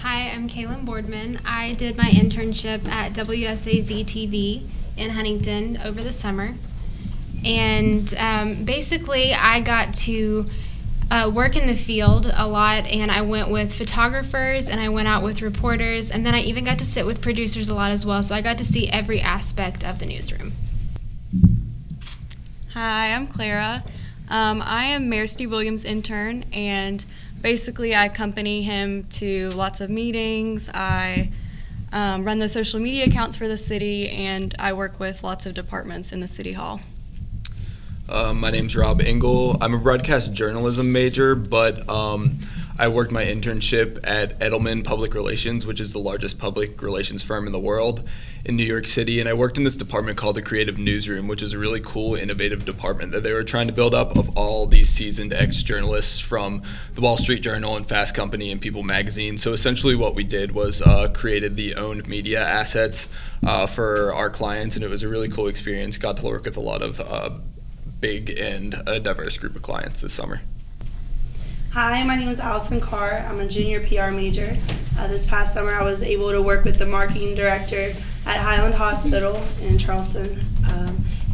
Hi, I'm Kalyn Bordman. I did my internship at WSAZ TV in Huntington over the summer. And basically, I got to work in the field a lot, and I went with photographers, and I went out with reporters, and then I even got to sit with producers a lot as well, so I got to see every aspect of the newsroom. Hi, I'm Clara. I am Mayor Steve Williams' intern, and basically I accompany him to lots of meetings. I run the social media accounts for the city, and I work with lots of departments in the city hall. My name's Engle. I'm a broadcast journalism major, but I worked my internship at Edelman Public Relations, which is the largest public relations firm in the world in New York City, and I worked in this department called the Creative Newsroom, which is a really cool, innovative department that they were trying to build up of all these seasoned ex-journalists from the Wall Street Journal and Fast Company and People magazine. So essentially what we did was created the owned media assets for our clients, and it was a really cool experience. Got to work with a lot of big and a diverse group of clients this summer. Hi, my name is Allyson Carr. I'm a junior PR major. This past summer I was able to work with the marketing director at Highland Hospital in Charleston.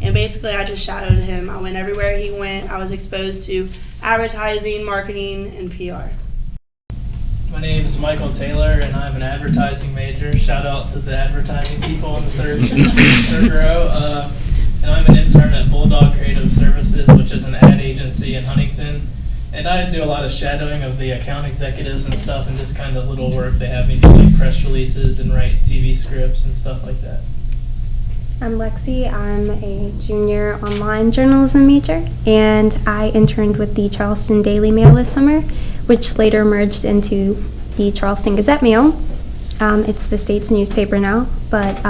And basically I just shadowed him. I went everywhere he went. I was exposed to advertising, marketing, and PR. My name is Michael Taylor, and I'm an advertising major. Shout out to the advertising people in the third row. And I'm an intern at Bulldog Creative Services, which is an ad agency in Huntington. And I do a lot of shadowing of the account executives and stuff, and just kind of little work they have me do, like press releases and write TV scripts and stuff like that. I'm Lexi. I'm a junior online journalism major, and I interned with the Charleston Daily Mail this summer, which later merged into the Charleston Gazette Mail. It's the state's newspaper now, but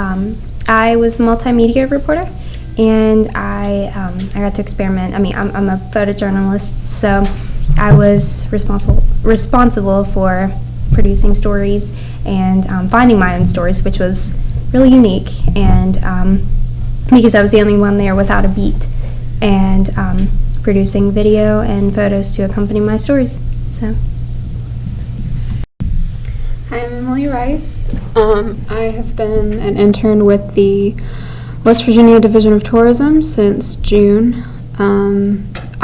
I was the multimedia reporter, and I got to experiment. I mean, I'm a photojournalist, so I was responsible for producing stories and finding my own stories, which was really unique, and because I was the only one there without a beat, and producing video and photos to accompany my stories. So. Hi, I'm Emily Rice. I have been an intern with the West Virginia Division of Tourism since June.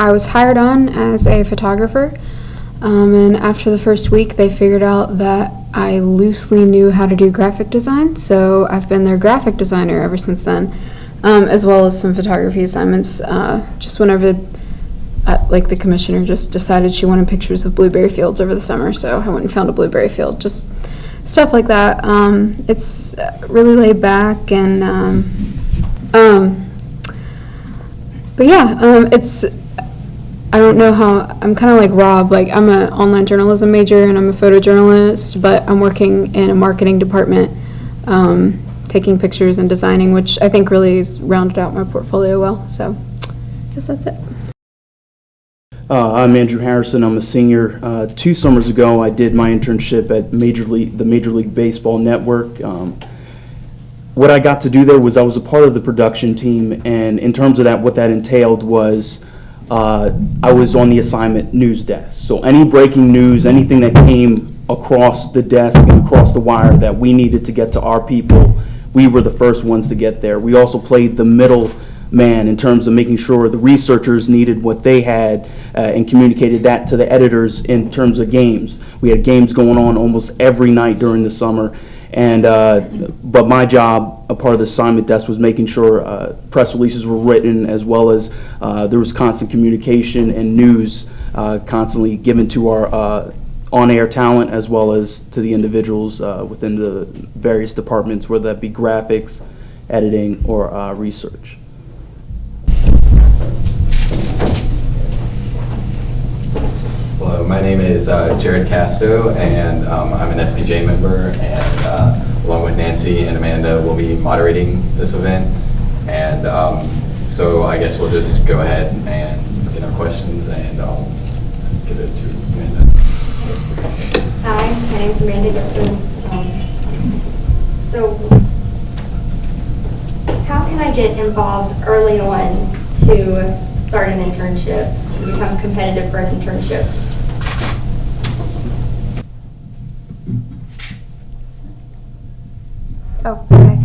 I was hired on as a photographer, and after the first week they figured out that I loosely knew how to do graphic design, so I've been their graphic designer ever since then, as well as some photography assignments, just whenever the commissioner just decided she wanted pictures of blueberry fields over the summer, so I went and found a blueberry field, just stuff like that. It's really laid back, and but yeah, I don't know how, I'm kind of like Rob, like I'm an online journalism major and I'm a photojournalist, but I'm working in a marketing department, taking pictures and designing, which I think really has rounded out my portfolio well, so I guess that's it. I'm Andrew Harrison. I'm a senior. 2 summers ago I did my internship at the Major League Baseball Network. What I got to do there was I was a part of the production team, and in terms of that, what that entailed was I was on the assignment news desk. So any breaking news, anything that came across the desk and across the wire that we needed to get to our people, we were the first ones to get there. We also played the middle man in terms of making sure the researchers needed what they had and communicated that to the editors in terms of games. We had games going on almost every night during the summer. And but my job, a part of the assignment desk, was making sure press releases were written, as well as there was constant communication and news constantly given to our on-air talent, as well as to the individuals within the various departments, whether that be graphics, editing, or research. Hello, my name is Jared Casto, and I'm an SPJ member, and along with Nancy and Amanda, we'll be moderating this event. And so I guess we'll just go ahead and get our questions, and I'll give it to Amanda. Hi, my name is Amanda Gibson. So how can I get involved early on to start an internship, to become competitive for an internship? Oh, okay.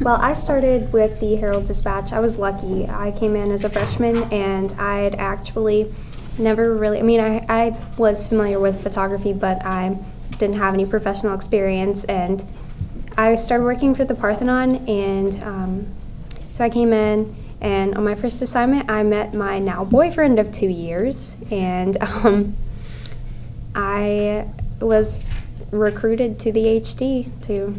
Well, I started with the Herald-Dispatch. I was lucky. I came in as a freshman, and I'd actually never really, I was familiar with photography, but I didn't have any professional experience, and I started working for the Parthenon, and so I came in, and on my first assignment, I met my now boyfriend of 2 years, and I was recruited to the HD to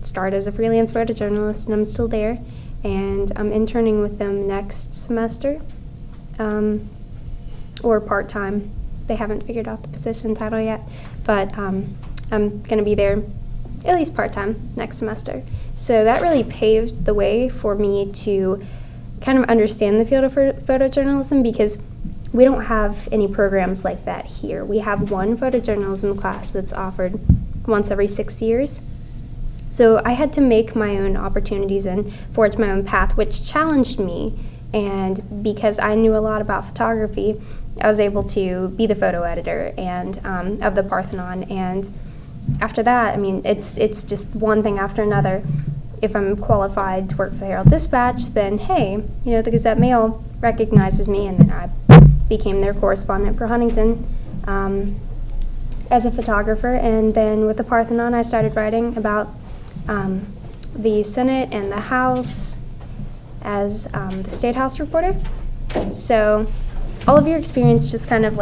start as a freelance photojournalist, and I'm still there, and I'm interning with them next semester, or part-time. They haven't figured out the position title yet, but I'm going to be there at least part-time next semester. So that really paved the way for me to kind of understand the field of photojournalism, because we don't have any programs like that here. We have one photojournalism class that's offered once every 6 years. So I had to make my own opportunities and forge my own path, which challenged me. And because I knew a lot about photography, I was able to be the photo editor and of the Parthenon. And after that, it's just one thing after another. If I'm qualified to work for the Herald-Dispatch, then hey, the Gazette Mail recognizes me, and then I became their correspondent for Huntington as a photographer. And then with the Parthenon, I started writing about the Senate and the House as the State House reporter. So all of your experience just kind of it's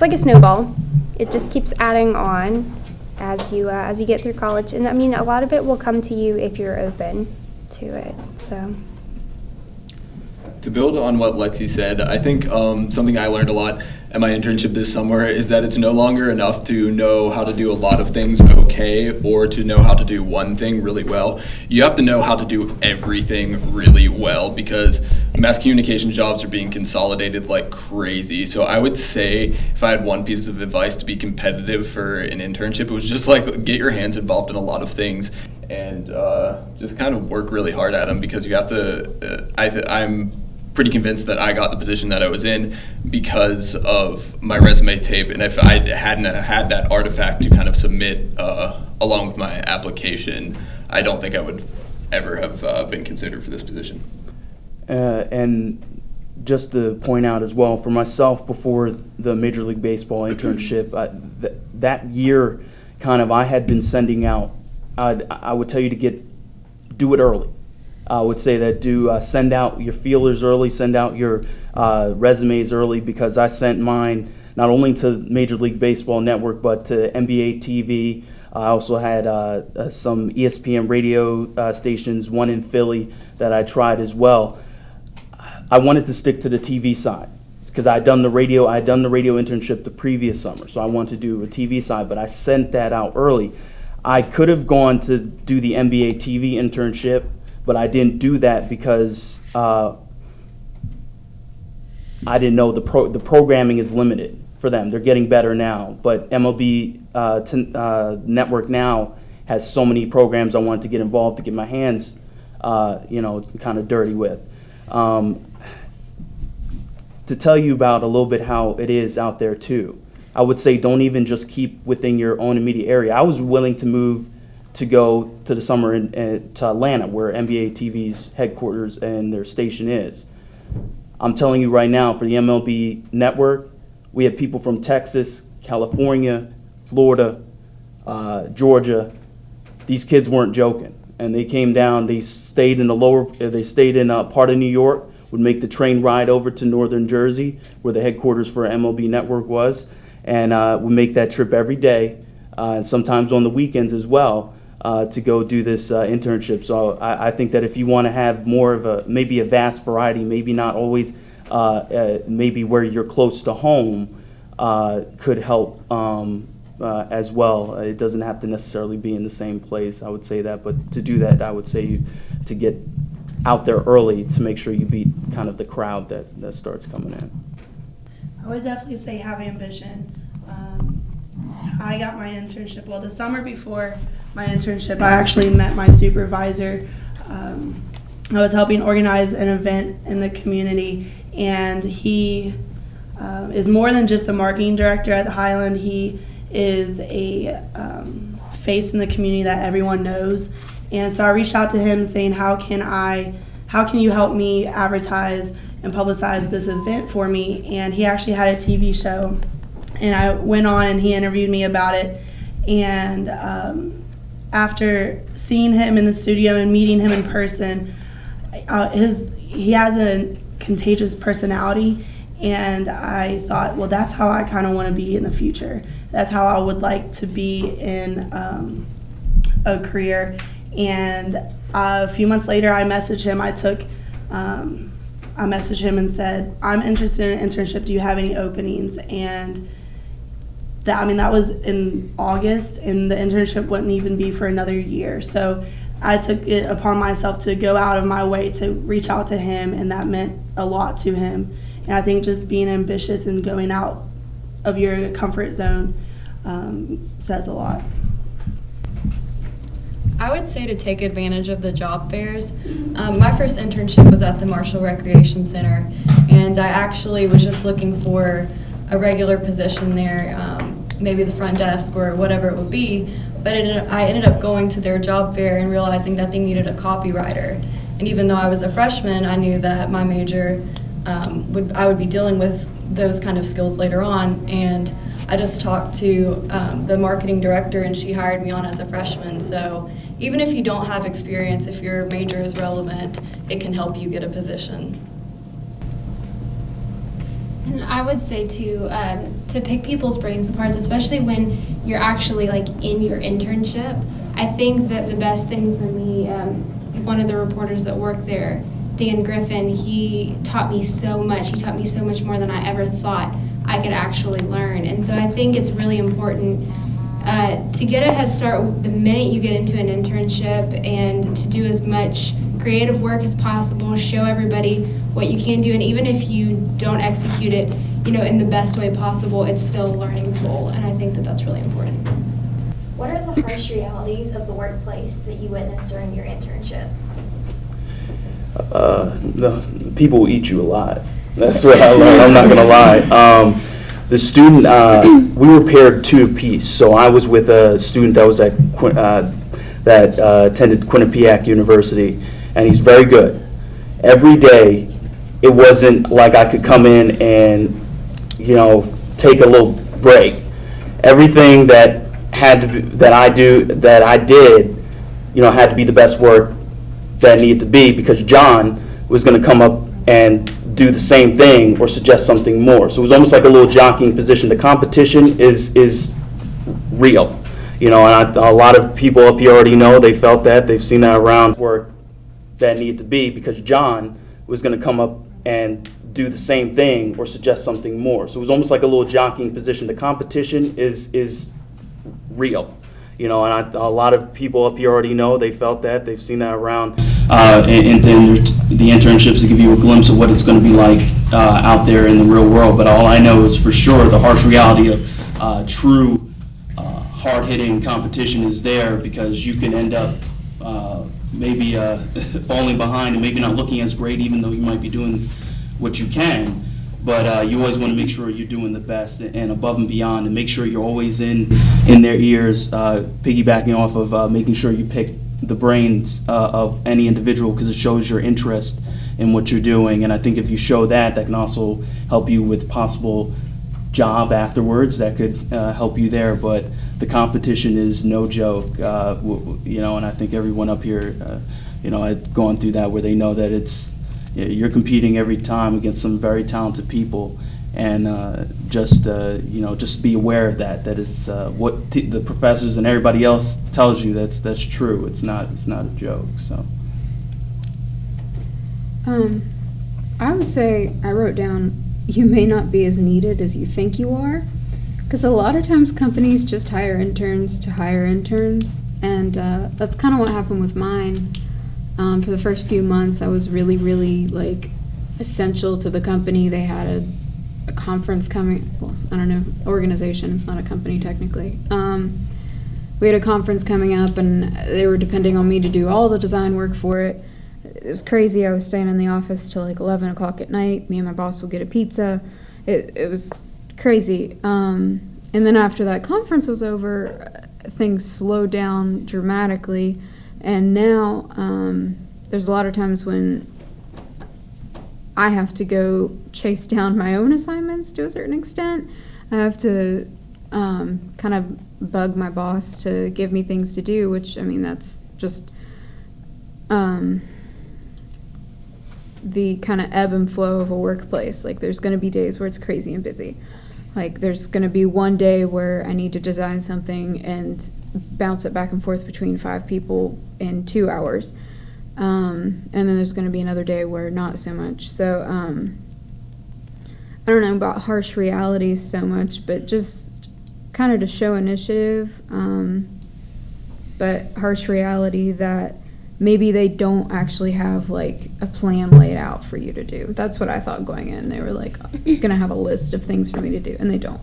like a snowball. It just keeps adding on as you get through college. And a lot of it will come to you if you're open to it. So to build on what Lexi said, I think something I learned a lot at my internship this summer is that it's no longer enough to know how to do a lot of things okay or to know how to do one thing really well. You have to know how to do everything really well, because mass communication jobs are being consolidated like crazy. So I would say if I had one piece of advice to be competitive for an internship, it was just get your hands involved in a lot of things and just kind of work really hard at them, because you have to, I'm pretty convinced that I got the position that I was in because of my resume tape, and if I hadn't had that artifact to kind of submit along with my application, I don't think I would ever have been considered for this position. And just to point out as well, for myself, before the Major League Baseball internship, that year, I had been sending out, I would tell you to do it early. I would say that send out your feelers early, send out your resumes early, because I sent mine not only to Major League Baseball Network but to NBA TV. I also had some ESPN radio stations, one in Philly that I tried as well. I wanted to stick to the TV side because I had done the radio internship the previous summer, so I wanted to do a TV side, but I sent that out early. I could have gone to do the NBA TV internship, but I didn't do that because I didn't know the programming is limited for them. They're getting better now, but MLB Network now has so many programs I wanted to get involved, to get my hands, kind of dirty with. To tell you about a little bit how it is out there too, I would say don't even just keep within your own immediate area. I was willing to move to go to the summer to Atlanta, where NBA TV's headquarters and their station is. I'm telling you right now, for the MLB Network, we have people from Texas, California, Florida, Georgia. These kids weren't joking, and they came down. They stayed in part of New York, would make the train ride over to northern Jersey, where the headquarters for MLB Network was, and would make that trip every day, and sometimes on the weekends as well, to go do this internship. So I think that if you want to have more of maybe a vast variety, maybe not always, maybe where you're close to home, could help as well. It doesn't have to necessarily be in the same place, I would say that, but to do that, I would say to get out there early to make sure you beat kind of the crowd that starts coming in. I would definitely say have ambition. I got my internship, the summer before my internship, I actually met my supervisor. I was helping organize an event in the community, and he is more than just the marketing director at Highland. He is a face in the community that everyone knows. And so I reached out to him saying, how can you help me advertise and publicize this event for me? And he actually had a TV show, and I went on and he interviewed me about it. And after seeing him in the studio and meeting him in person, he has a contagious personality, and I thought, well, that's how I kind of want to be in the future. That's how I would like to be in a career. And a few months later, I messaged him. I messaged him and said, I'm interested in an internship. Do you have any openings? And that was in August, and the internship wouldn't even be for another year. So I took it upon myself to go out of my way to reach out to him, and that meant a lot to him. And I think just being ambitious and going out of your comfort zone says a lot. I would say to take advantage of the job fairs. My first internship was at the Marshall Recreation Center, and I actually was just looking for a regular position there, maybe the front desk or whatever it would be. But I ended up going to their job fair and realizing that they needed a copywriter. And even though I was a freshman, I knew that my major, I would be dealing with those kind of skills later on. And I just talked to the marketing director, and she hired me on as a freshman. So even if you don't have experience, if your major is relevant, it can help you get a position. And I would say to pick people's brains apart, especially when you're actually like in your internship. I think that the best thing for me, one of the reporters that worked there, Dan Griffin, he taught me so much. He taught me so much more than I ever thought I could actually learn. And so I think it's really important to get a head start the minute you get into an internship, and to do as much creative work as possible, show everybody what you can do, and even if you don't execute it, in the best way possible, it's still a learning tool, and I think that that's really important. What are the harsh realities of the workplace that you witnessed during your internship? The people will eat you alive. That's what I learned. I'm not gonna lie. The student, we were paired two apiece. So I was with a student that was at that attended Quinnipiac University, and he's very good. Every day, it wasn't like I could come in and take a little break. Everything that had to be, that I did, had to be the best work that needed to be, because John was going to come up and do the same thing or suggest something more. So it was almost like a little jockeying position. The competition is real, and a lot of people up here already know. They felt that. They've seen that around work that needed to be, because John was going to come up and do the same thing or suggest something more. So it was almost like a little jockeying position. The competition is real, and a lot of people up here already know. They felt that. They've seen that around. And then the internships to give you a glimpse of what it's going to be like out there in the real world. But all I know is for sure the harsh reality of true hard-hitting competition is there, because you can end up maybe falling behind and maybe not looking as great, even though you might be doing what you can. But you always want to make sure you're doing the best and above and beyond, and make sure you're always in their ears, piggybacking off of making sure you pick the brains of any individual, because it shows your interest in what you're doing. And I think if you show that can also help you with possible job afterwards that could help you there. But the competition is no joke, and I think everyone up here, had gone through that, where they know that you're competing every time against some very talented people, and just be aware of that is what the professors and everybody else tells you. That's true. It's not a joke. So I would say, I wrote down, you may not be as needed as you think you are, because a lot of times companies just hire interns to hire interns, and that's kind of what happened with mine. For the first few months, I was really, really essential to the company. They had a conference coming, organization, it's not a company technically. We had a conference coming up, and they were depending on me to do all the design work for it. It was crazy. I was staying in the office till 11 o'clock at night. Me and my boss would get a pizza. It was crazy. And then after that conference was over, things slowed down dramatically, and now there's a lot of times when I have to go chase down my own assignments to a certain extent. I have to kind of bug my boss to give me things to do, which, I mean, that's just the kind of ebb and flow of a workplace. Like, there's going to be days where it's crazy and busy. Like, there's going to be one day where I need to design something and bounce it back and forth between 5 people in 2 hours. And then there's going to be another day where not so much. So, I don't know about harsh realities so much, but just kind of to show initiative, but harsh reality that maybe they don't actually have like a plan laid out for you to do. That's what I thought going in. They were like gonna have a list of things for me to do, and they don't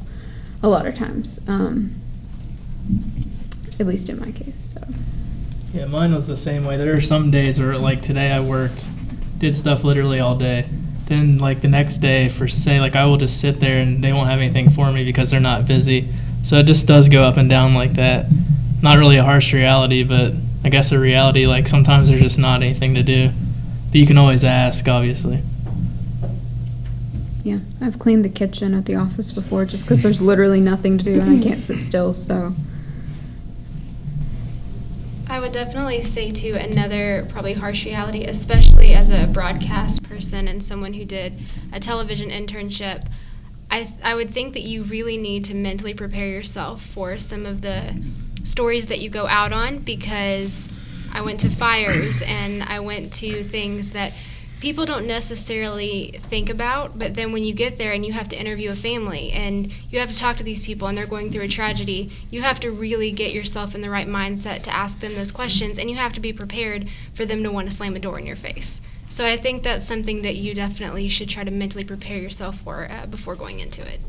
a lot of times, at least in my case. So Yeah, mine was the same way. There are some days where, like today, I worked, did stuff literally all day. Then, like the next day, for say, like I will just sit there and they won't have anything for me because they're not busy. So it just does go up and down like that. Not really a harsh reality, but I guess a reality, like sometimes there's just not anything to do. But you can always ask, obviously. yeah, I've cleaned the kitchen at the office before just because there's literally nothing to do and I can't sit still. So I would definitely say too, another probably harsh reality, especially as a broadcast person and someone who did a television internship, I would think that you really need to mentally prepare yourself for some of the stories that you go out on, because I went to fires and I went to things that people don't necessarily think about, but then when you get there and you have to interview a family and you have to talk to these people and they're going through a tragedy, you have to really get yourself in the right mindset to ask them those questions, and you have to be prepared for them to want to slam a door in your face. So I think that's something that you definitely should try to mentally prepare yourself for before going into it.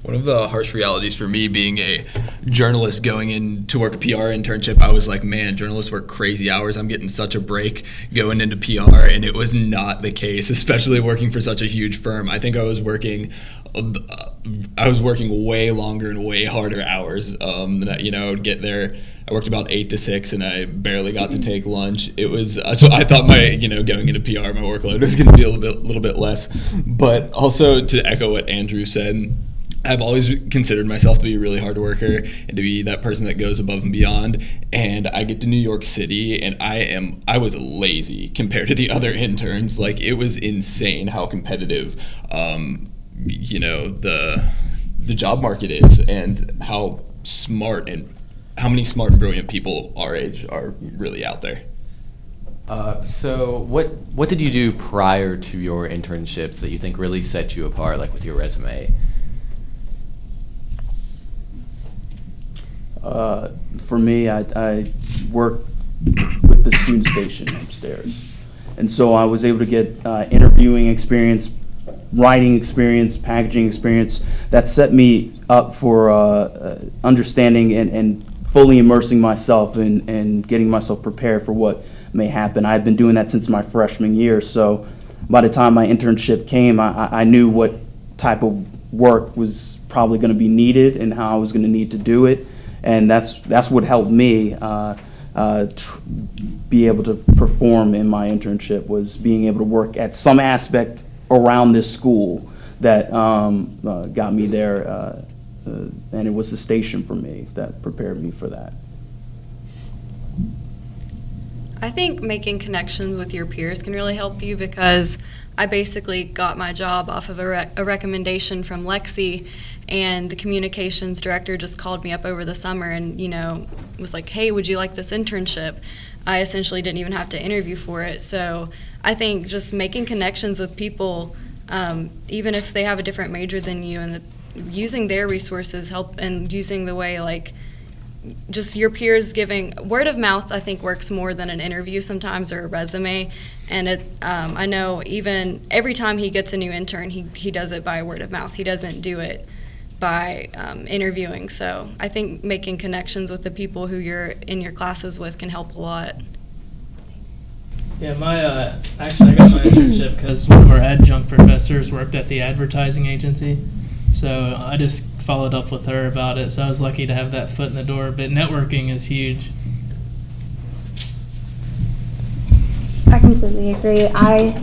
One of the harsh realities for me being a journalist going in to work a PR internship, I was like, man, journalists work crazy hours. I'm getting such a break going into PR, and it was not the case, especially working for such a huge firm. I think I was working way longer and way harder hours. I would get there. I worked about 8 to 6, and I barely got to take lunch. It was so I thought my going into PR, my workload was going to be a little bit less. But also to echo what Andrew said, I've always considered myself to be a really hard worker and to be that person that goes above and beyond. And I get to New York City and I was lazy compared to the other interns. Like, it was insane how competitive, the job market is, and how many smart and brilliant people our age are really out there. So what did you do prior to your internships that you think really set you apart, like with your resume? For me, I work with the student station upstairs. And so I was able to get interviewing experience, writing experience, packaging experience that set me up for understanding and fully immersing myself and getting myself prepared for what may happen. I had been doing that since my freshman year, so by the time my internship came, I knew what type of work was probably going to be needed and how I was going to need to do it. And that's what helped me be able to perform in my internship, was being able to work at some aspect around this school that got me there, and it was the station for me that prepared me for that. I think making connections with your peers can really help you, because I basically got my job off of a recommendation from Lexi, and the communications director just called me up over the summer and, was like, hey, would you like this internship? I essentially didn't even have to interview for it. So I think just making connections with people, even if they have a different major than you, and using their resources help, and using the way, like, just your peers giving word of mouth, I think works more than an interview sometimes or a resume. And I know even every time he gets a new intern, he does it by word of mouth. He doesn't do it by interviewing. So I think making connections with the people who you're in your classes with can help a lot. Yeah, actually I got my internship because one of our adjunct professors worked at the advertising agency. So I just followed up with her about it. So I was lucky to have that foot in the door. But networking is huge. I completely agree. I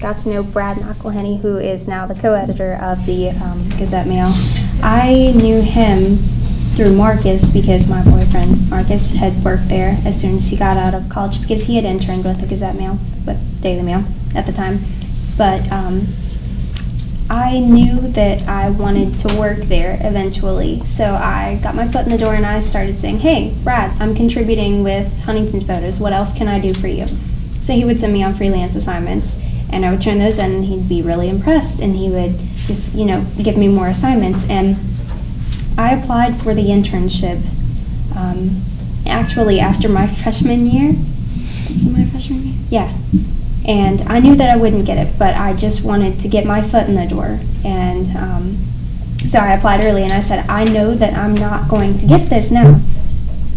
got to know Brad McElhenney, who is now the co-editor of the Gazette Mail. I knew him through Marcus because my boyfriend Marcus had worked there as soon as he got out of college because he had interned with the Gazette Mail, with Daily Mail at the time. But I knew that I wanted to work there eventually, so I got my foot in the door and I started saying, "Hey, Brad, I'm contributing with Huntington Photos. What else can I do for you?" So he would send me on freelance assignments, and I would turn those in, and he'd be really impressed, and he would just, give me more assignments. And I applied for the internship actually after my freshman year. Was it my freshman year? Yeah. And I knew that I wouldn't get it, but I just wanted to get my foot in the door. And so I applied early, and I said, I know that I'm not going to get this now,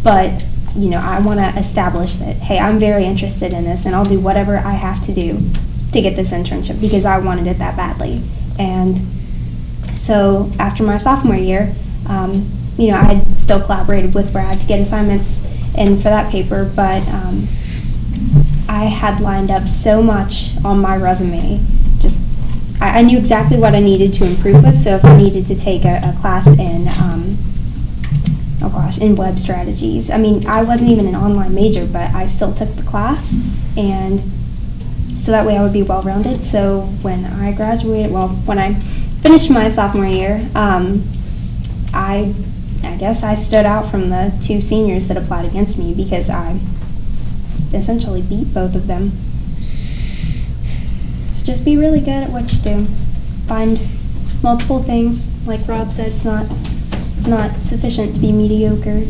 but I want to establish that, hey, I'm very interested in this, and I'll do whatever I have to do to get this internship because I wanted it that badly. And so after my sophomore year, I had still collaborated with Brad to get assignments in for that paper, but I had lined up so much on my resume. I knew exactly what I needed to improve with, so if I needed to take a class in in web strategies. I mean, I wasn't even an online major, but I still took the class, and so that way I would be well-rounded. So when I graduated, when I finished my sophomore year, I guess I stood out from the two seniors that applied against me because I essentially beat both of them. So just be really good at what you do. Find multiple things. Like Rob said, it's not sufficient to be mediocre.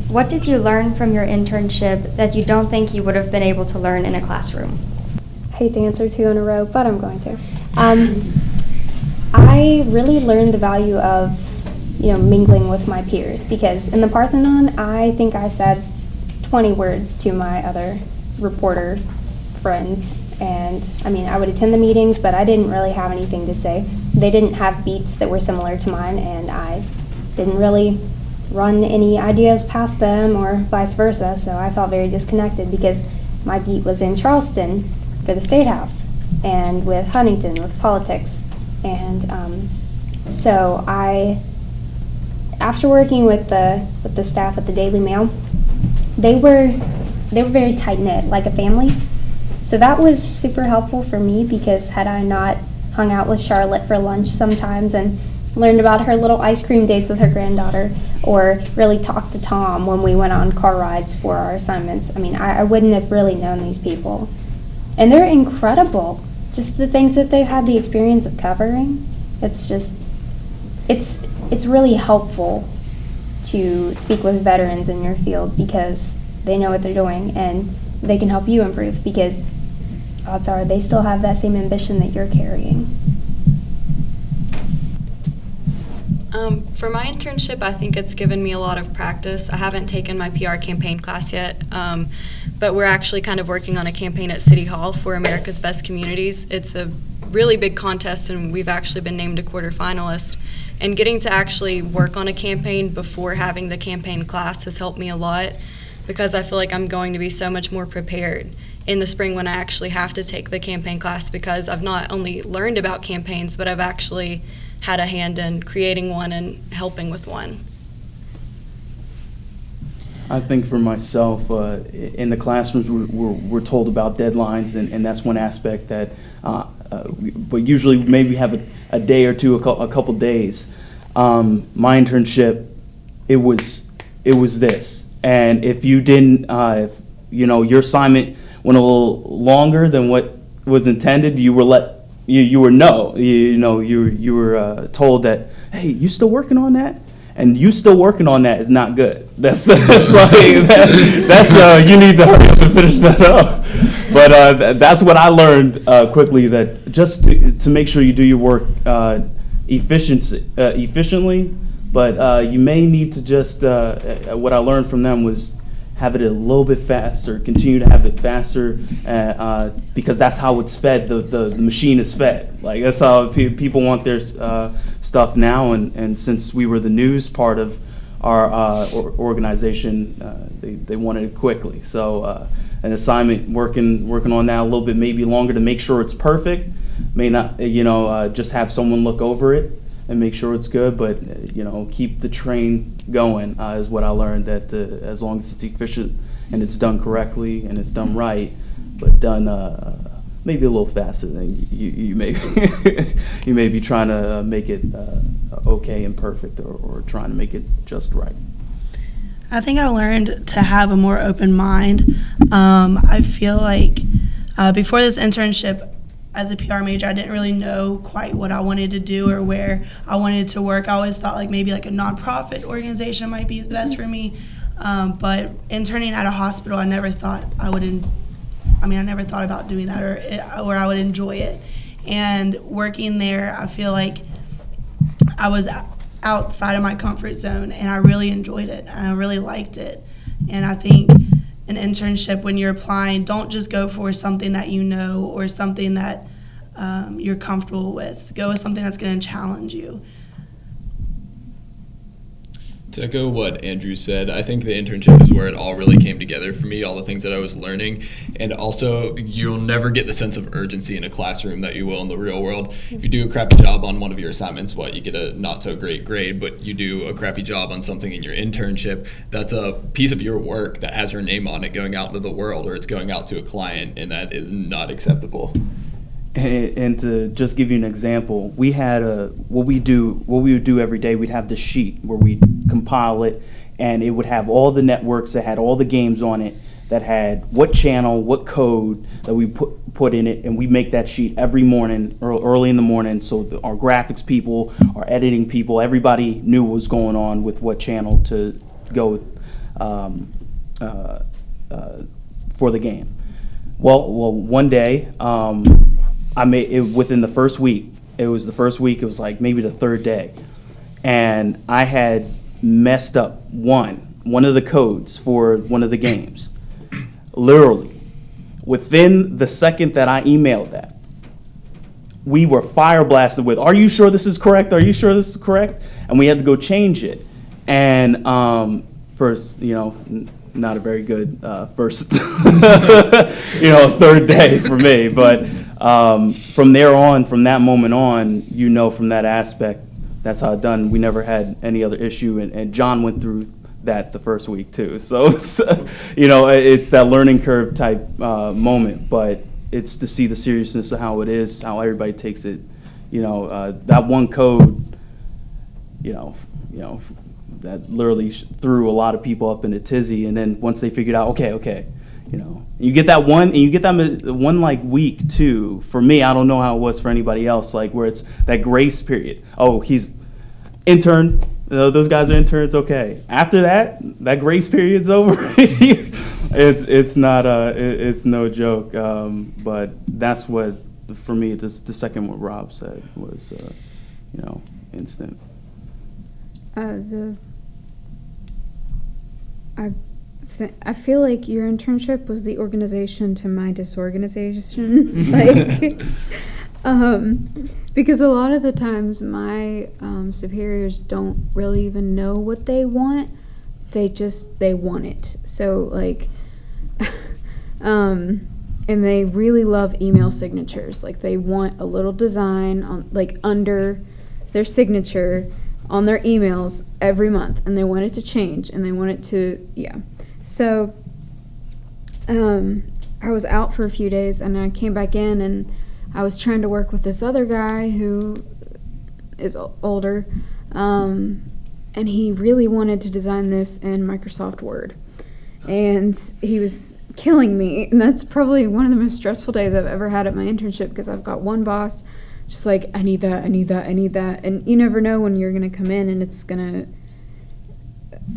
What did you learn from your internship that you don't think you would have been able to learn in a classroom? I hate to answer two in a row, but I'm going to. I really learned the value of, mingling with my peers, because in the Parthenon, I think I said 20 words to my other reporter friends, and I would attend the meetings, but I didn't really have anything to say. They didn't have beats that were similar to mine, and I didn't really run any ideas past them or vice versa, so I felt very disconnected because my beat was in Charleston for the State House and with Huntington with politics. And so after working with the staff at the Daily Mail, they were very tight-knit, like a family. So that was super helpful for me because had I not hung out with Charlotte for lunch sometimes and learned about her little ice cream dates with her granddaughter, or really talked to Tom when we went on car rides for our assignments, I wouldn't have really known these people. And they're incredible. Just the things that they've had the experience of covering, it's really helpful to speak with veterans in your field because they know what they're doing and they can help you improve because odds are they still have that same ambition that you're carrying. For my internship, I think it's given me a lot of practice. I haven't taken my PR campaign class yet, but we're actually kind of working on a campaign at City Hall for America's Best Communities. It's a really big contest, and we've actually been named a quarterfinalist. And getting to actually work on a campaign before having the campaign class has helped me a lot because I feel like I'm going to be so much more prepared in the spring when I actually have to take the campaign class because I've not only learned about campaigns, but I've actually had a hand in creating one and helping with one. I think for myself, in the classrooms, we're told about deadlines, and that's one aspect that, but usually maybe have a day or two, a couple days. My internship, it was this, and if you didn't, if your assignment went a little longer than what was intended, you were you were told that, hey, you still working on that? And you still working on that is not good. That's you need to hurry up and finish that up. But that's what I learned quickly, that just to make sure you do your work efficiently, but you may need to just, what I learned from them was have it a little bit faster, continue to have it faster, because that's how it's fed. The machine is fed. Like that's how people want their stuff now, and since we were the news part of our organization, they wanted it quickly. So an assignment working on that a little bit, maybe longer, to make sure it's perfect. May not, just have someone look over it and make sure it's good, but keep the train going is what I learned, that as long as it's efficient and it's done correctly and it's done right, but done maybe a little faster than you may you may be trying to make it okay and perfect, or trying to make it just right. I think I learned to have a more open mind. I feel like before this internship, as a PR major, I didn't really know quite what I wanted to do or where I wanted to work. I always thought maybe a nonprofit organization might be best for me. But interning at a hospital, I never thought I never thought about doing that or I would enjoy it. And working there, I feel like I was outside of my comfort zone, and I really enjoyed it, and I really liked it. And I think an internship, when you're applying, don't just go for something that you know or something that you're comfortable with. Go with something that's going to challenge you. To echo what Andrew said, I think the internship is where it all really came together for me, all the things that I was learning. And also, you'll never get the sense of urgency in a classroom that you will in the real world. If you do a crappy job on one of your assignments, you get a not so great grade, but you do a crappy job on something in your internship, that's a piece of your work that has your name on it going out into the world, or it's going out to a client, and that is not acceptable. And to just give you an example, we had what we would do every day. We'd have this sheet where we compile it, and it would have all the networks that had all the games on it, that had what channel, what code that we put in it, and we make that sheet every morning, early in the morning, so our graphics people, our editing people, everybody knew what was going on with what channel to go with for the game. Well, one day. I made it within the first week. It was the first week. It was maybe the third day, and I had messed up one of the codes for one of the games. Literally, within the second that I emailed that, we were fire blasted with, "Are you sure this is correct? Are you sure this is correct?" And we had to go change it. And first, not a very good first, third day for me, but. From there on, from that moment on, from that aspect, that's how it's done. We never had any other issue, and John went through that the first week too. So, it's that learning curve type moment, but it's to see the seriousness of how it is, how everybody takes it. That one code, that literally threw a lot of people up in a tizzy, and then once they figured out, okay. You get that one, and you get that one week too. For me, I don't know how it was for anybody else, where it's that grace period. Oh, he's intern. Those guys are interns. Okay. After that grace period's over. it's not it's no joke. But that's what, for me, the second what Rob said was, instant. I feel like your internship was the organization to my disorganization. Because a lot of the times my superiors don't really even know what they want. They want it. So and they really love email signatures. They want a little design on under their signature on their emails every month, and they want it to change, and they want it to, So, I was out for a few days, and I came back in, and I was trying to work with this other guy who is older, and he really wanted to design this in Microsoft Word, and he was killing me, and that's probably one of the most stressful days I've ever had at my internship, because I've got one boss just I need that, and you never know when you're going to come in, and it's going to,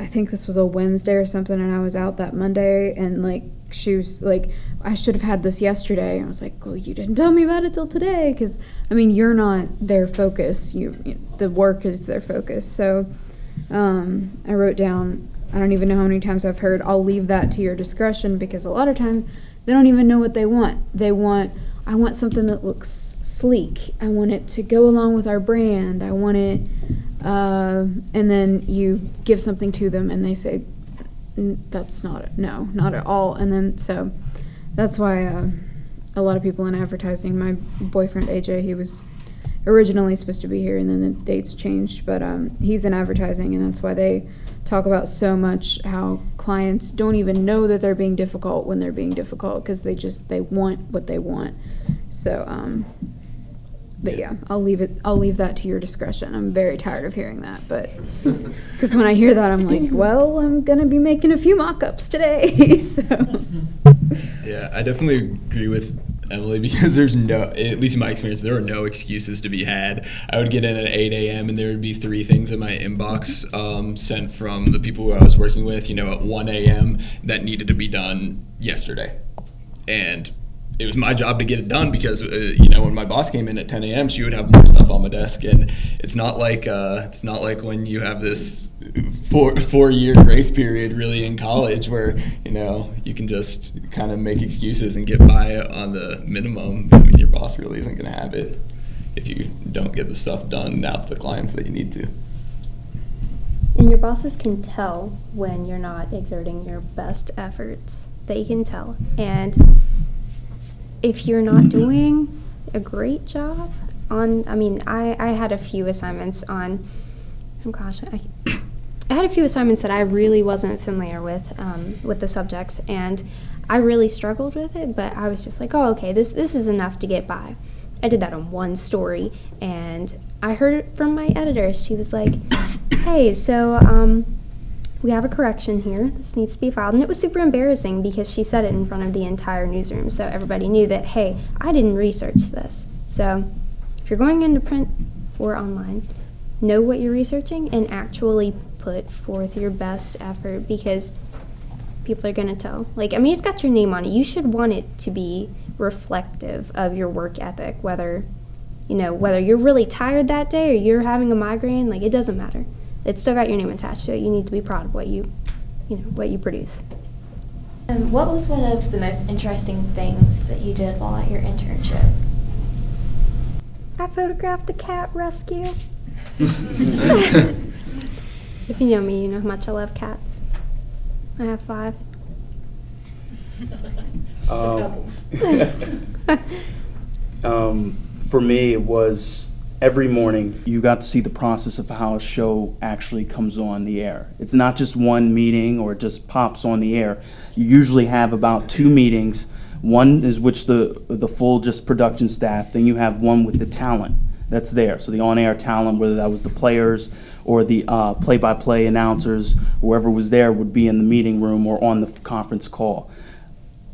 I think this was a Wednesday or something, and I was out that Monday, and she was I should have had this yesterday. I was well, you didn't tell me about it till today, because you're not their focus. The work is their focus. So I wrote down, I don't even know how many times I've heard, I'll leave that to your discretion, because a lot of times they don't even know what they want. They want I want something that looks sleek. I want it to go along with our brand. I want it, and then you give something to them and they say, that's not it. No, not at all. And then, so that's why a lot of people in advertising, my boyfriend AJ, he was originally supposed to be here and then the dates changed, but he's in advertising, and that's why they talk about so much how clients don't even know that they're being difficult when they're being difficult, because they want what they want. So but yeah, I'll leave that to your discretion. I'm very tired of hearing that, but because when I hear that, I'm like, well, I'm gonna be making a few mock-ups today. So yeah, I definitely agree with Emily, because there's no, at least in my experience, there are no excuses to be had. I would get in at 8 a.m. and there would be 3 things in my inbox sent from the people who I was working with, at 1 a.m. that needed to be done yesterday. And it was my job to get it done because, when my boss came in at 10 a.m., she would have more stuff on my desk. And it's not like when you have this four-year grace period really in college where, you can just kind of make excuses and get by on the minimum. I mean, your boss really isn't going to have it if you don't get the stuff done out to the clients that you need to. And your bosses can tell when you're not exerting your best efforts. They can tell. And if you're not doing a great job I had a few assignments on, I had a few assignments that I really wasn't familiar with the subjects, and I really struggled with it, but I was just like, oh, okay, this is enough to get by. I did that on one story, and I heard it from my editor. She was like, hey, so we have a correction here. This needs to be filed. And it was super embarrassing because she said it in front of the entire newsroom, so everybody knew that, hey, I didn't research this. So if you're going into print or online, know what you're researching and actually put forth your best effort, because people are going to tell. It's got your name on it. You should want it to be reflective of your work ethic, whether you're really tired that day or you're having a migraine, it doesn't matter. It's still got your name attached to it. You need to be proud of what you produce. What was one of the most interesting things that you did while at your internship? I photographed a cat rescue. If you know me, you know how much I love cats. I have 5. For me, it was every morning you got to see the process of how a show actually comes on the air. It's not just one meeting or it just pops on the air. You usually have about 2 meetings. One is which the full just production staff, then you have one with the talent that's there. So the on-air talent, whether that was the players or the play-by-play announcers, whoever was there would be in the meeting room or on the conference call.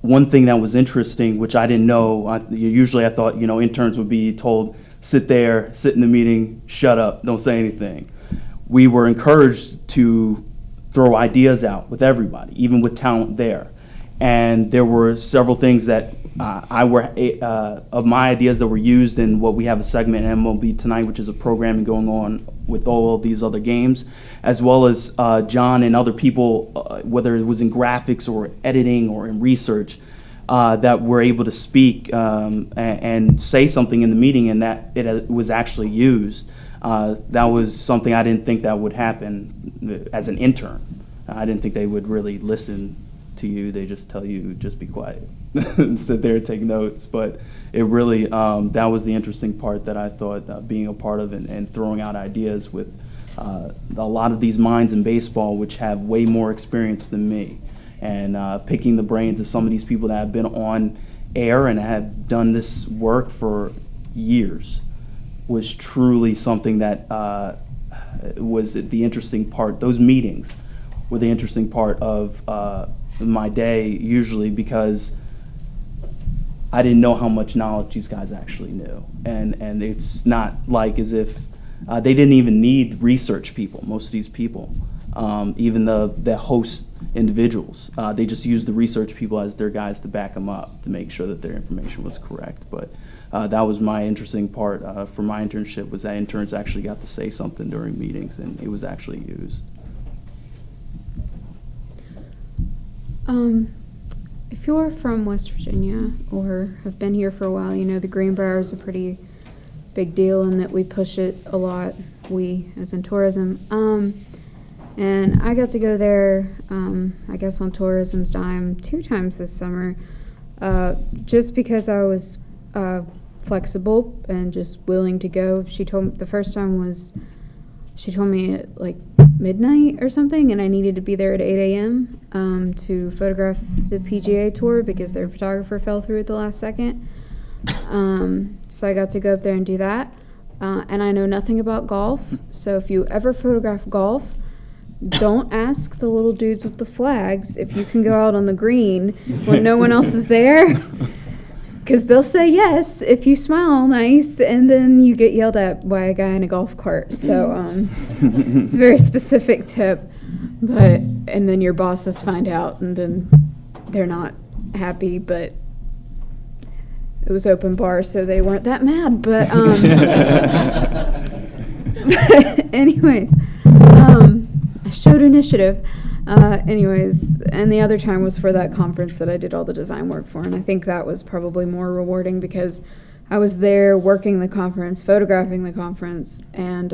One thing that was interesting, which I didn't know, usually I thought, interns would be told, sit there, sit in the meeting, shut up, don't say anything. We were encouraged to throw ideas out with everybody, even with talent there. And there were several things that of my ideas that were used in what we have a segment in MLB Tonight, which is a programming going on with all of these other games, as well as John and other people, whether it was in graphics or editing or in research, that were able to speak and say something in the meeting, and that it was actually used. That was something I didn't think that would happen as an intern. I didn't think they would really listen to you. They just tell you, just be quiet and sit there and take notes. But it really, that was the interesting part that I thought being a part of and throwing out ideas with a lot of these minds in baseball, which have way more experience than me. And picking the brains of some of these people that have been on air and have done this work for years was truly something that was the interesting part. Those meetings were the interesting part of my day, usually, because I didn't know how much knowledge these guys actually knew. And it's not like as if they didn't even need research people, most of these people. Even the host individuals, they just used the research people as their guys to back them up to make sure that their information was correct. But that was my interesting part for my internship, was that interns actually got to say something during meetings and it was actually used. if you're from West Virginia or have been here for a while, you know the Greenbrier is a pretty big deal in that we push it a lot, we as in tourism. And I got to go there, I guess on tourism's dime 2 times this summer, just because I was flexible and just willing to go. She told me the first time was, she told me at like midnight or something, and I needed to be there at 8 a.m. To photograph the PGA Tour because their photographer fell through at the last second. So I got to go up there and do that. And I know nothing about golf, so if you ever photograph golf, don't ask the little dudes with the flags if you can go out on the green when no one else is there. Because they'll say yes if you smile nice, and then you get yelled at by a guy in a golf cart. So it's a very specific tip. And then your bosses find out, and then they're not happy. But it was open bar, so they weren't that mad. But anyways, I showed initiative. Anyways, and the other time was for that conference that I did all the design work for, and I think that was probably more rewarding because I was there working the conference, photographing the conference, and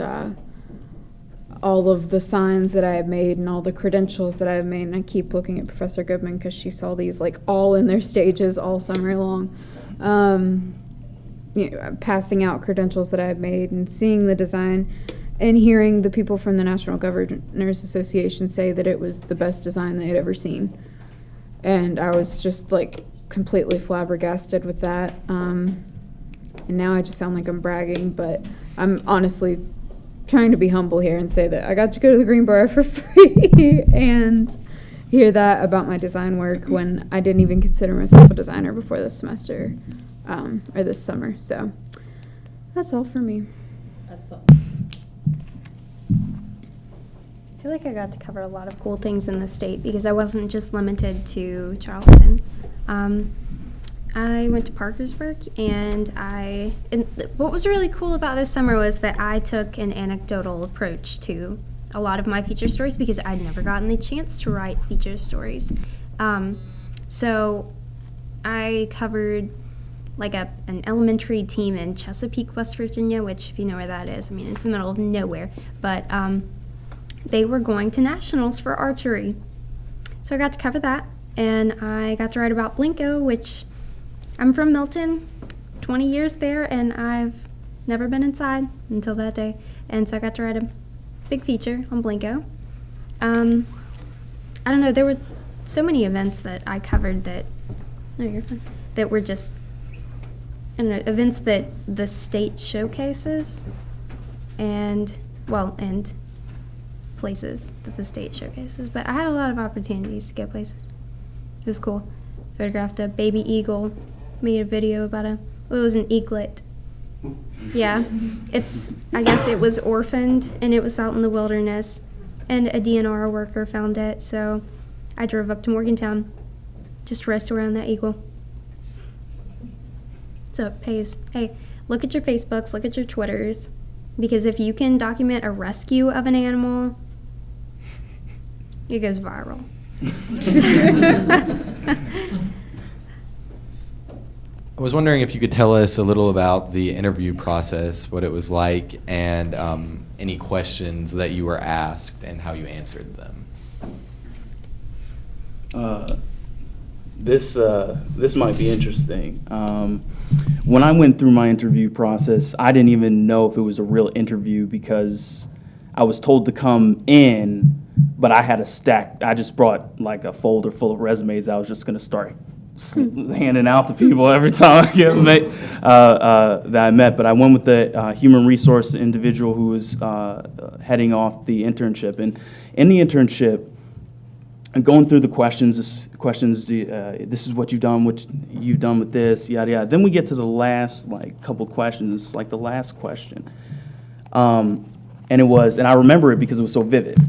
all of the signs that I had made and all the credentials that I had made. And I keep looking at Professor Goodman because she saw these like all in their stages all summer long, passing out credentials that I had made and seeing the design. And hearing the people from the National Governors Association say that it was the best design they had ever seen. And I was just like completely flabbergasted with that. And now I just sound like I'm bragging, but I'm honestly trying to be humble here and say that I got to go to the Greenbrier for free and hear that about my design work when I didn't even consider myself a designer before this semester, or this summer. So that's all for me. That's all. I feel like I got to cover a lot of cool things in the state because I wasn't just limited to Charleston. I went to Parkersburg, and what was really cool about this summer was that I took an anecdotal approach to a lot of my feature stories because I'd never gotten the chance to write feature stories. So I covered like an elementary team in Chesapeake, West Virginia, which if you know where that is, I mean, it's in the middle of nowhere, but they were going to nationals for archery. So I got to cover that, and I got to write about Blinko, which I'm from Milton, 20 years there, and I've never been inside until that day. And so I got to write a big feature on Blinko. I don't know, there were so many events that I covered that, no, you're fine, that were just, I don't know, events that the state showcases, and places that the state showcases. But I had a lot of opportunities to go places. It was cool. Photographed a baby eagle, made a video about it was an eaglet. Yeah, I guess it was orphaned, and it was out in the wilderness, and a DNR worker found it, so I drove up to Morgantown just to rest around that eagle. So it pays. Hey, look at your Facebooks, look at your Twitters, because if you can document a rescue of an animal, it goes viral. I was wondering if you could tell us a little about the interview process, what it was like, and any questions that you were asked and how you answered them. This might be interesting. When I went through my interview process, I didn't even know if it was a real interview because I was told to come in, but I had a stack. I just brought like a folder full of resumes. I was just going to start handing out to people every time I get that I met. But I went with the human resource individual who was heading off the internship. And in the internship, and going through the questions, this is what you've done with this, yada, yada. Then we get to the last, couple questions, like the last question. And I remember it because it was so vivid.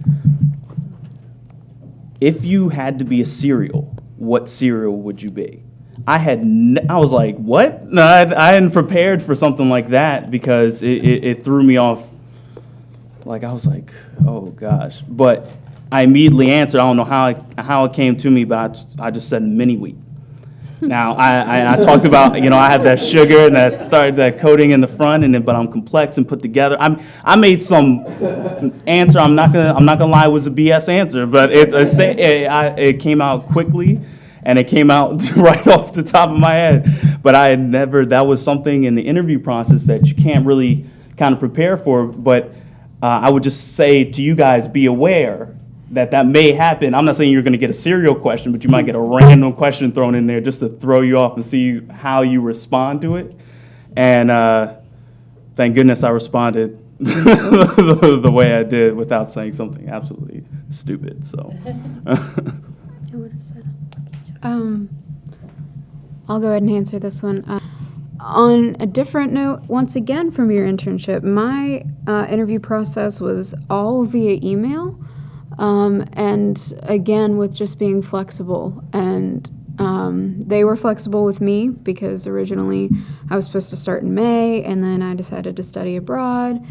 If you had to be a cereal, what cereal would you be? I was like, what? No, I hadn't prepared for something like that because it threw me off. Like, I was like, oh gosh. But I immediately answered. I don't know how it came to me, but I just said mini wheat. Now, I talked about, I have that sugar and that coating in the front, but I'm complex and put together. I made some answer. I'm not gonna lie, it was a BS answer, but it came out quickly, and it came out right off the top of my head. But I had never. That was something in the interview process that you can't really kind of prepare for. But I would just say to you guys, be aware that may happen. I'm not saying you're going to get a serial question, but you might get a random question thrown in there just to throw you off and see how you respond to it. And thank goodness I responded the way I did without saying something absolutely stupid. So I would have said I'll go ahead and answer this one. On a different note, once again from your internship, my interview process was all via email. And again, with just being flexible, and they were flexible with me because originally I was supposed to start in May, and then I decided to study abroad,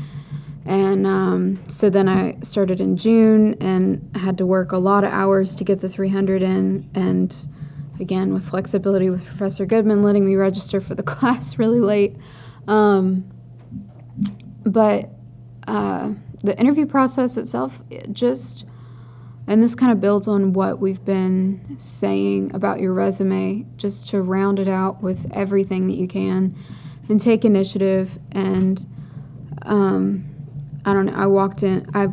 and so then I started in June and had to work a lot of hours to get the 300 in, and again, with flexibility with Professor Goodman letting me register for the class really late. But the interview process itself, and this kind of builds on what we've been saying about your resume, just to round it out with everything that you can and take initiative. And I don't know, I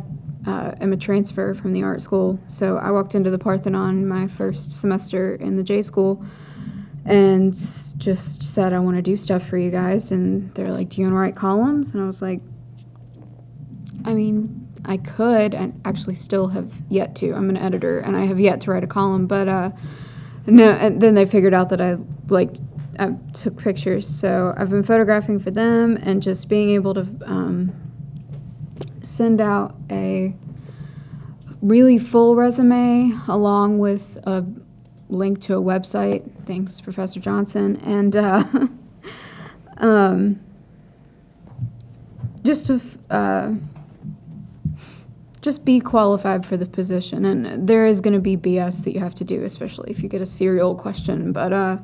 am a transfer from the art school, so I walked into the Parthenon my first semester in the J school and just said, I want to do stuff for you guys. And they're like, do you want to write columns? And I was like, I mean, I could, and actually still have yet to. I'm an editor, and I have yet to write a column, but no. And then they figured out that I took pictures, so I've been photographing for them, and just being able to send out a really full resume along with a link to a website. Thanks, Professor Johnson, and just be qualified for the position. And there is going to be BS that you have to do, especially if you get a serial question. But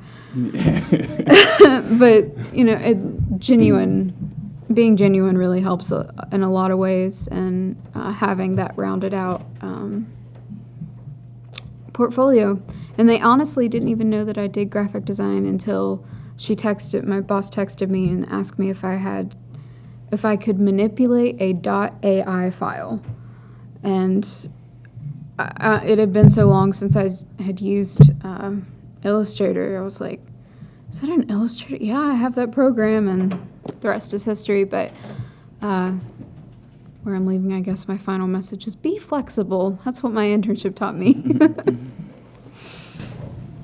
being genuine really helps in a lot of ways, and having that rounded out portfolio. And they honestly didn't even know that I did graphic design until my boss texted me and asked me if I could manipulate a .ai file. And it had been so long since I had used Illustrator. I was like, is that an Illustrator? Yeah, I have that program, and the rest is history. But where I'm leaving, I guess my final message is be flexible. That's what my internship taught me.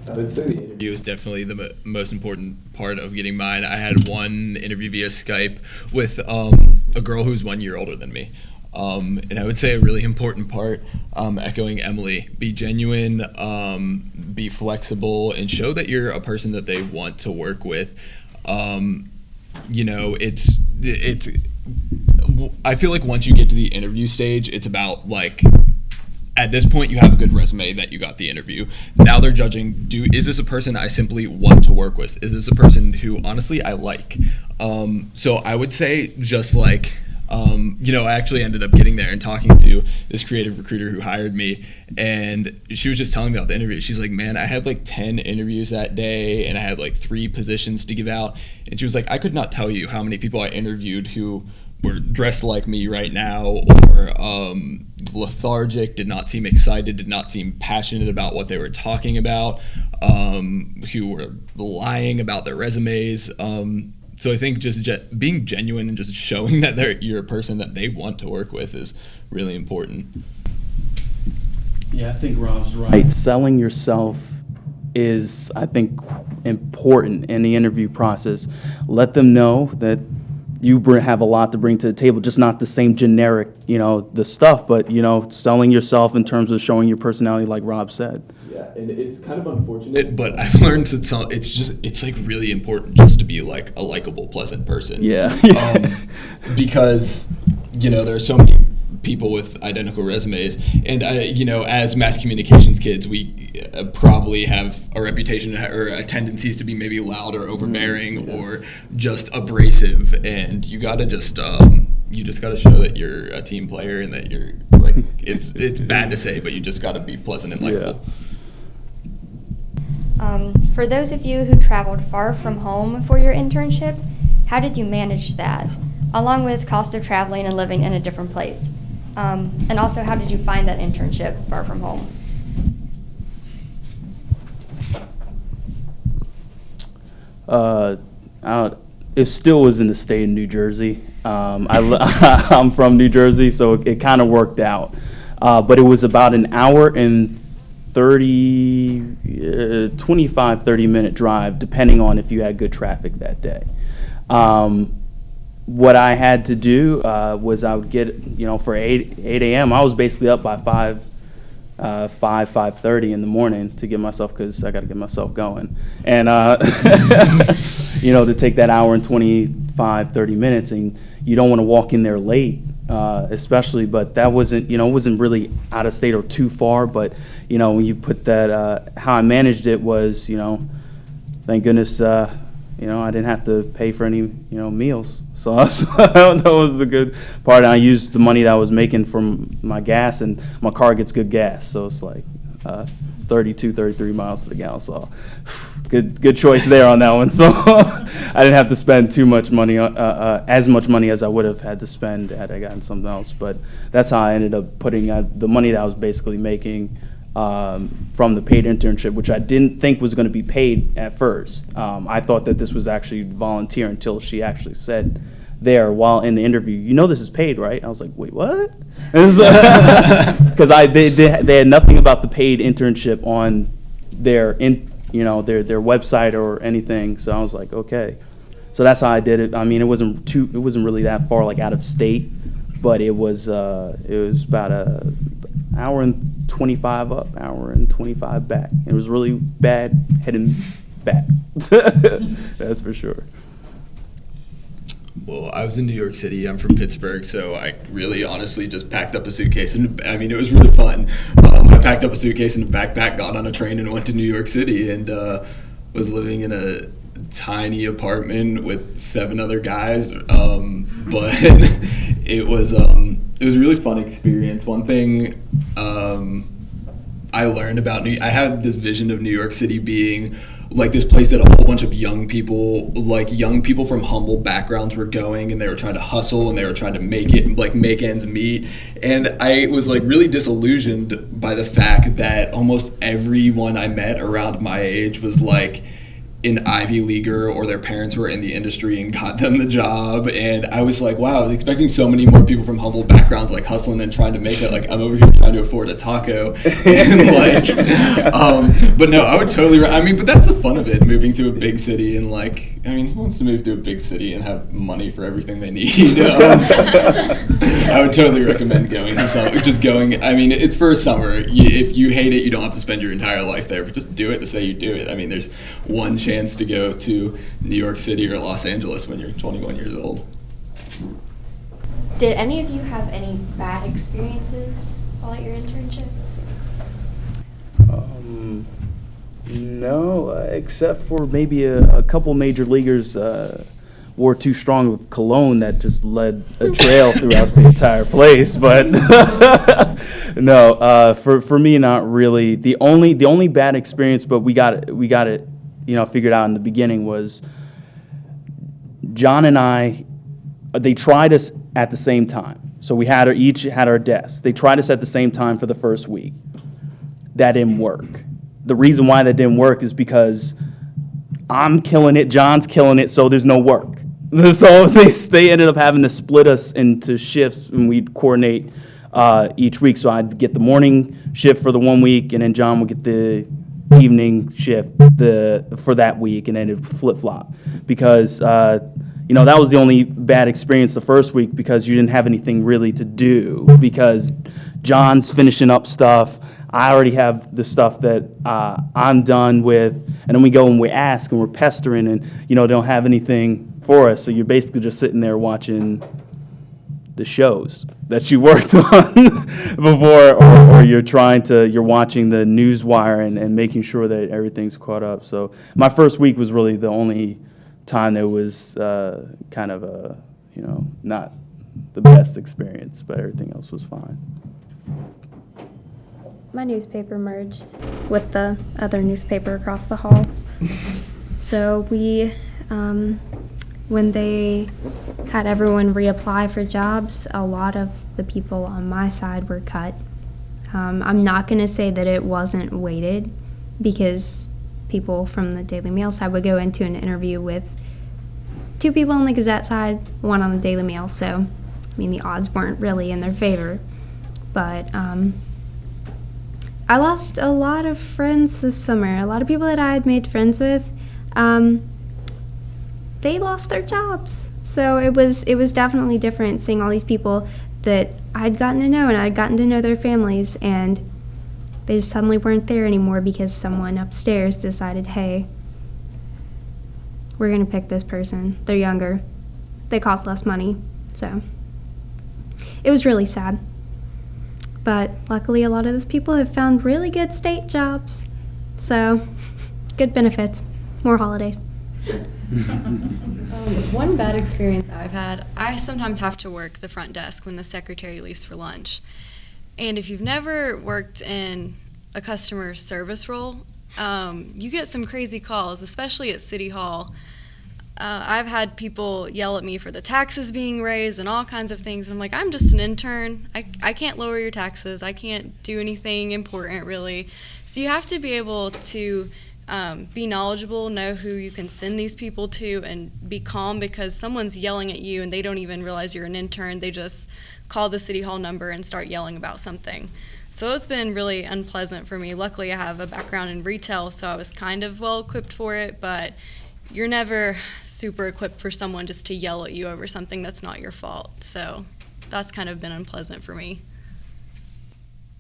I would say the interview is definitely the most important part of getting mine. I had one interview via Skype with a girl who's 1 year older than me. And I would say a really important part, echoing Emily, be genuine, be flexible, and show that you're a person that they want to work with. I feel like once you get to the interview stage, it's about at this point you have a good resume that you got the interview. Now they're judging, is this a person I simply want to work with? Is this a person who honestly I like? So I would say just I actually ended up getting there and talking to this creative recruiter who hired me, and she was just telling me about the interview. She's like, man, I had 10 interviews that day, and I had 3 positions to give out. And she was like, I could not tell you how many people I interviewed who were dressed like me right now, or lethargic, did not seem excited, did not seem passionate about what they were talking about, who were lying about their resumes. So I think just being genuine and just showing that you're a person that they want to work with is really important. Yeah, I think Rob's right. Selling yourself is, I think, important in the interview process. Let them know that you have a lot to bring to the table, just not the same generic, the stuff, but, selling yourself in terms of showing your personality, like Rob said. Yeah, and it's kind of unfortunate, but I've learned that it's really important just to be a likable, pleasant person. Yeah. Because, there are so many people with identical resumes. And as mass communications kids, we probably have a reputation or a tendencies to be maybe loud or overbearing or just abrasive. And you gotta just you just gotta show that you're a team player and that you're like it's bad to say, but you just gotta be pleasant and likable. For those of you who traveled far from home for your internship, how did you manage that, along with cost of traveling and living in a different place? And also, how did you find that internship far from home? It still was in the state of New Jersey. I'm from New Jersey, so it kind of worked out. But it was about an hour and 25, 30-minute drive, depending on if you had good traffic that day. What I had to do was I would get, for 8 a.m., I was basically up by 5:30 in the morning to get myself, because I got to get myself going. And, to take that hour and 25, 30 minutes, and you don't want to walk in there late, especially, but that wasn't, it wasn't really out of state or too far, but, when you put that, how I managed it was, thank goodness, I didn't have to pay for any, meals. So that was the good part. I used the money that I was making from my gas, and my car gets good gas, so it's like 32, 33 miles to the gallon. So good choice there on that one. So I didn't have to spend too much money, as much money as I would have had to spend had I gotten something else. But that's how I ended up putting the money that I was basically making from the paid internship, which I didn't think was going to be paid at first. I thought that this was actually volunteer until she actually said there while in the interview, this is paid, right? I was like, wait, what? Because they had nothing about the paid internship on their their website or anything. So I was like, okay. So that's how I did it. I mean, it wasn't really that far, like out of state, but it was about a hour and 25 up, hour and 25 back. It was really bad heading back. That's for sure. Well, I was in New York City. I'm from Pittsburgh, so I really honestly just packed up a suitcase. And I mean, it was really fun. I packed up a suitcase and a backpack, got on a train, and went to New York City, and was living in a tiny apartment with 7 other guys. But it was a really fun experience. One thing I learned about I had this vision of New York City being like this place that a whole bunch of young people from humble backgrounds were going, and they were trying to hustle and they were trying to make it, like make ends meet. And I was like really disillusioned by the fact that almost everyone I met around my age was like an Ivy Leaguer, or their parents were in the industry and got them the job. And I was like, wow, I was expecting so many more people from humble backgrounds, like hustling and trying to make it. Like, I'm over here trying to afford a taco. And but no, I would totally, but that's the fun of it, moving to a big city. And who wants to move to a big city and have money for everything they need? I would totally recommend going. It's for a summer. If you hate it, you don't have to spend your entire life there, but just do it to say you do it. I mean, there's one chance to go to New York City or Los Angeles when you're 21 years old. Did any of you have any bad experiences while at your internships? No, except for maybe a couple major leaguers wore too strong of cologne that just led a trail throughout the entire place. But no, for me, not really. The only bad experience, but we got it, figured out in the beginning, was John and I. They tried us at the same time, so we each had our desks. They tried us at the same time for the first week. That didn't work. The reason why that didn't work is because I'm killing it, John's killing it, so there's no work. So they ended up having to split us into shifts, and we'd coordinate each week. So I'd get the morning shift for the one week, and then John would get the evening shift for that week, and then it flip-flop. Because, that was the only bad experience the first week, because you didn't have anything really to do, because John's finishing up stuff. I already have the stuff that I'm done with, and then we go and we ask and we're pestering, and they don't have anything for us. So you're basically just sitting there watching the shows that you worked on before, or you're watching the news wire and making sure that everything's caught up. So my first week was really the only time that was kind of a, not the best experience, but everything else was fine. My newspaper merged with the other newspaper across the hall. So we, when they had everyone reapply for jobs, a lot of the people on my side were cut. I'm not going to say that it wasn't weighted, because people from the Daily Mail side would go into an interview with 2 people on the Gazette side, 1 on the Daily Mail. So, I mean, the odds weren't really in their favor. But I lost a lot of friends this summer. A lot of people that I had made friends with, they lost their jobs. So it was definitely different seeing all these people that I'd gotten to know, and I'd gotten to know their families, and they just suddenly weren't there anymore because someone upstairs decided, hey, we're going to pick this person. They're younger. They cost less money. So it was really sad. But luckily, a lot of those people have found really good state jobs. So, good benefits, more holidays. One bad experience I've had, I sometimes have to work the front desk when the secretary leaves for lunch. And if you've never worked in a customer service role, you get some crazy calls, especially at City Hall. I've had people yell at me for the taxes being raised and all kinds of things. And I'm like, I'm just an intern. I can't lower your taxes. I can't do anything important, really. So you have to be able to be knowledgeable, know who you can send these people to, and be calm, because someone's yelling at you and they don't even realize you're an intern. They just call the City Hall number and start yelling about something. So it's been really unpleasant for me. Luckily, I have a background in retail, so I was kind of well equipped for it, but you're never super equipped for someone just to yell at you over something that's not your fault. So that's kind of been unpleasant for me.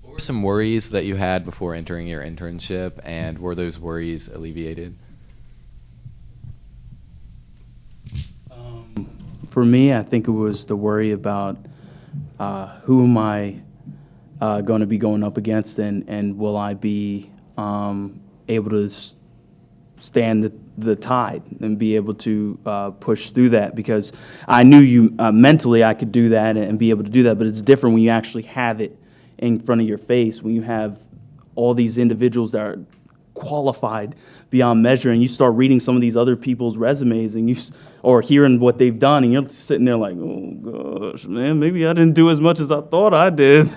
What were some worries that you had before entering your internship, and were those worries alleviated? For me, I think it was the worry about who am I going to be going up against, and will I be able to stand the tide and be able to push through that, because I knew mentally I could do that and be able to do that, but it's different when you actually have it in front of your face, when you have all these individuals that are qualified beyond measure, and you start reading some of these other people's resumes and or hearing what they've done, and you're sitting there like, oh gosh, man, maybe I didn't do as much as I thought I did.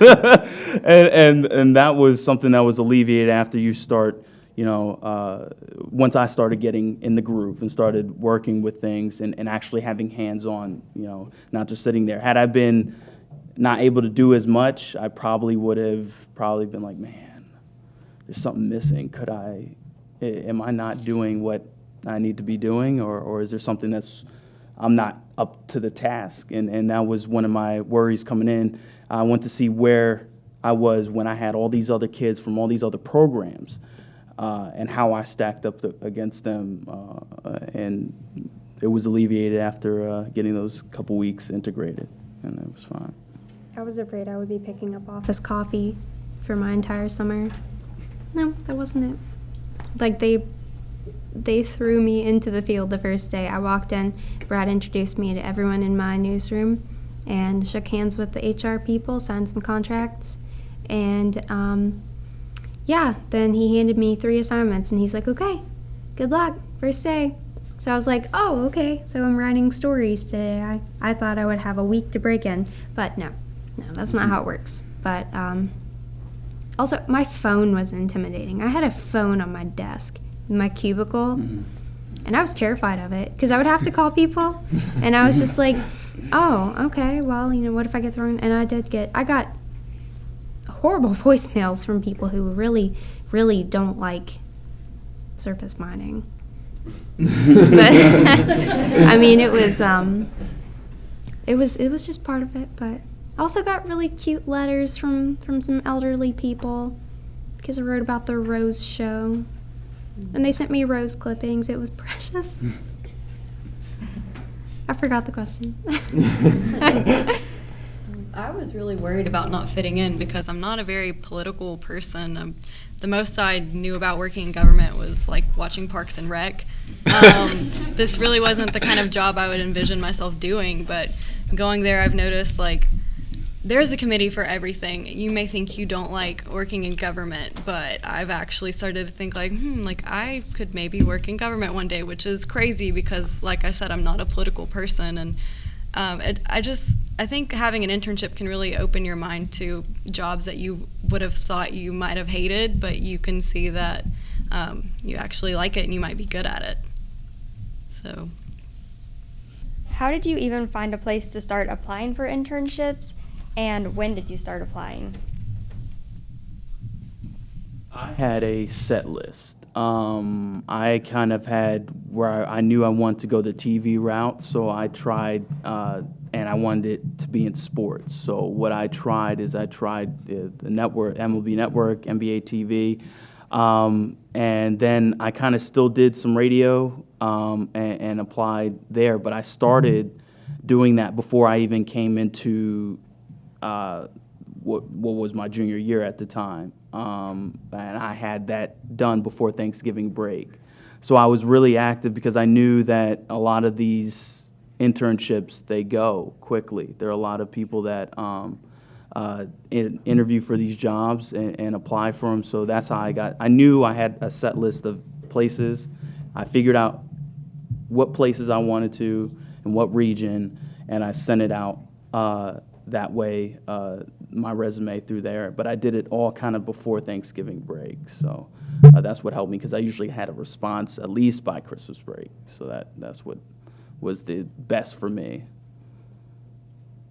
and that was something that was alleviated after you start, once I started getting in the groove and started working with things and actually having hands-on, not just sitting there. Had I been not able to do as much, I probably would have been like, man, there's something missing. Am I not doing what I need to be doing, or is there something I'm not up to the task? And that was one of my worries coming in. I went to see where I was when I had all these other kids from all these other programs, and how I stacked up against them, and it was alleviated after getting those couple weeks integrated, and it was fine. I was afraid I would be picking up office coffee for my entire summer. No, that wasn't it. Like, they threw me into the field the first day. I walked in, Brad introduced me to everyone in my newsroom and shook hands with the HR people, signed some contracts, and then he handed me 3 assignments, and he's like, okay, good luck, first day. So I was like, oh, okay, so I'm writing stories today. I thought I would have a week to break in, but no, that's not how it works. But also, my phone was intimidating. I had a phone on my desk in my cubicle, and I was terrified of it because I would have to call people, and I was just like, oh, okay, well, what if I get thrown? And I got horrible voicemails from people who really, really don't like surface mining. But I mean, it was just part of it. But I also got really cute letters from some elderly people because I wrote about the Rose show, and they sent me rose clippings. It was precious. I forgot the question. I was really worried about not fitting in because I'm not a very political person. The most I knew about working in government was like watching Parks and Rec. This really wasn't the kind of job I would envision myself doing, but going there I've noticed like there's a committee for everything. You may think you don't like working in government, but I've actually started to think like, like I could maybe work in government one day, which is crazy because, like I said, I'm not a political person. And I think having an internship can really open your mind to jobs that you would have thought you might have hated, but you can see that you actually like it and you might be good at it. So. How did you even find a place to start applying for internships? And when did you start applying? I had a set list. I kind of had where I knew I wanted to go the TV route, so I tried, and I wanted it to be in sports. So what I tried the network, MLB Network, NBA TV, and then I kind of still did some radio and applied there. But I started doing that before I even came into what was my junior year at the time. And I had that done before Thanksgiving break. So I was really active because I knew that a lot of these internships, they go quickly. There are a lot of people that interview for these jobs and apply for them. So that's how I knew I had a set list of places. I figured out what places I wanted to and what region, and I sent it out that way, my resume through there. But I did it all kind of before Thanksgiving break. So that's what helped me because I usually had a response at least by Christmas break. So that's what was the best for me.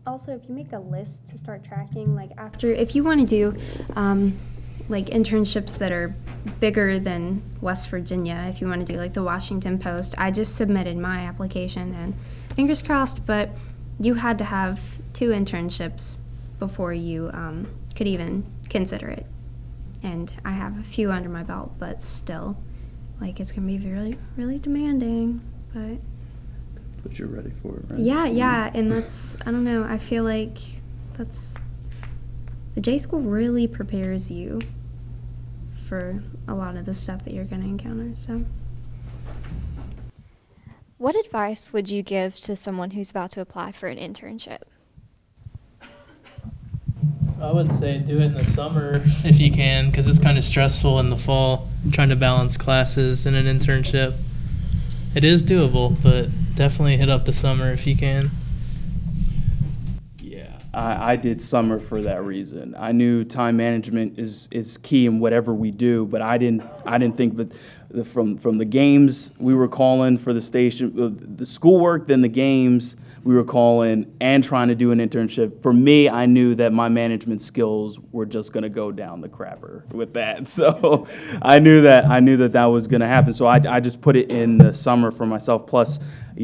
Also, if you make a list to start tracking, like if you want to do like internships that are bigger than West Virginia, if you want to do like the Washington Post, I just submitted my application and fingers crossed, but you had to have 2 internships before you could even consider it. And I have a few under my belt, but still, like it's gonna be really, really demanding, But you're ready for it, right? Yeah, and that's, I don't know, I feel like the J School really prepares you for a lot of the stuff that you're gonna encounter, so. What advice would you give to someone who's about to apply for an internship? I would say do it in the summer if you can, because it's kind of stressful in the fall trying to balance classes and an internship. It is doable, but definitely hit up the summer if you can. Yeah, I did summer for that reason. I knew time management is key in whatever we do, but I didn't think that from the games we were calling for the station, the schoolwork, then the games we were calling, and trying to do an internship. For me, I knew that my management skills were just going to go down the crapper with that. So I knew that was going to happen. So I just put it in the summer for myself. Plus,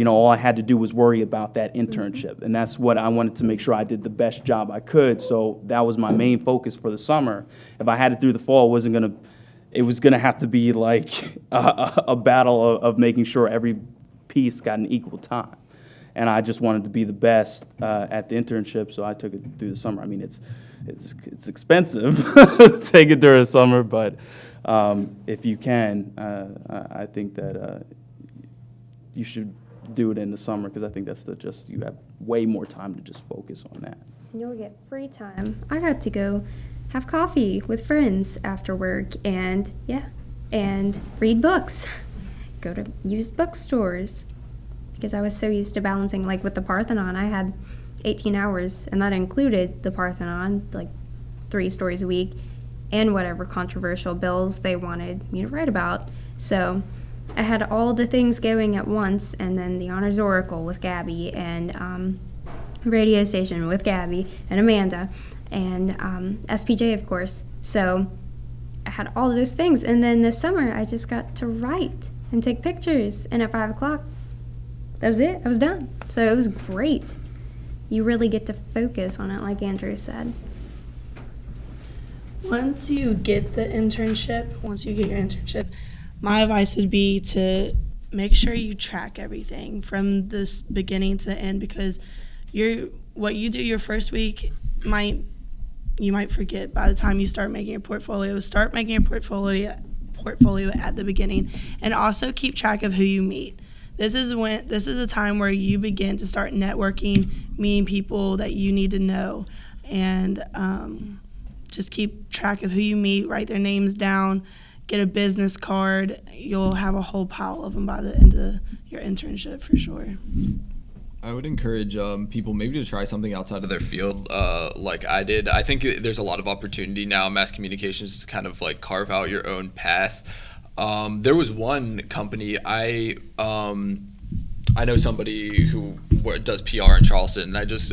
all I had to do was worry about that internship. And that's what I wanted to make sure I did the best job I could. So that was my main focus for the summer. If I had it through the fall, it was going to have to be like a battle of making sure every piece got an equal time. And I just wanted to be the best at the internship, so I took it through the summer. I mean, it's expensive to take it during the summer, but if you can, I think that you should do it in the summer because I think you have way more time to just focus on that. And you'll get free time. I got to go have coffee with friends after work and read books, go to used bookstores. Because I was so used to balancing, like with the Parthenon, I had 18 hours, and that included the Parthenon, like 3 stories a week, and whatever controversial bills they wanted me to write about. So I had all the things going at once, and then the Honors Oracle with Gabby, and radio station with Gabby and Amanda, and SPJ, of course. So I had all of those things, and then this summer I just got to write and take pictures, and at 5 o'clock, that was it. I was done. So it was great. You really get to focus on it, like Andrew said. Once you get your internship, my advice would be to make sure you track everything from this beginning to the end, because what you do your first week you might forget by the time you start making your portfolio. Start making your portfolio at the beginning, and also keep track of who you meet. This is a time where you begin to start networking, meeting people that you need to know, and just keep track of who you meet, write their names down, get a business card. You'll have a whole pile of them by the end of your internship for sure. I would encourage people maybe to try something outside of their field like I did. I think there's a lot of opportunity now in mass communications to kind of like carve out your own path. There was one company, I know somebody who does PR in Charleston, and I just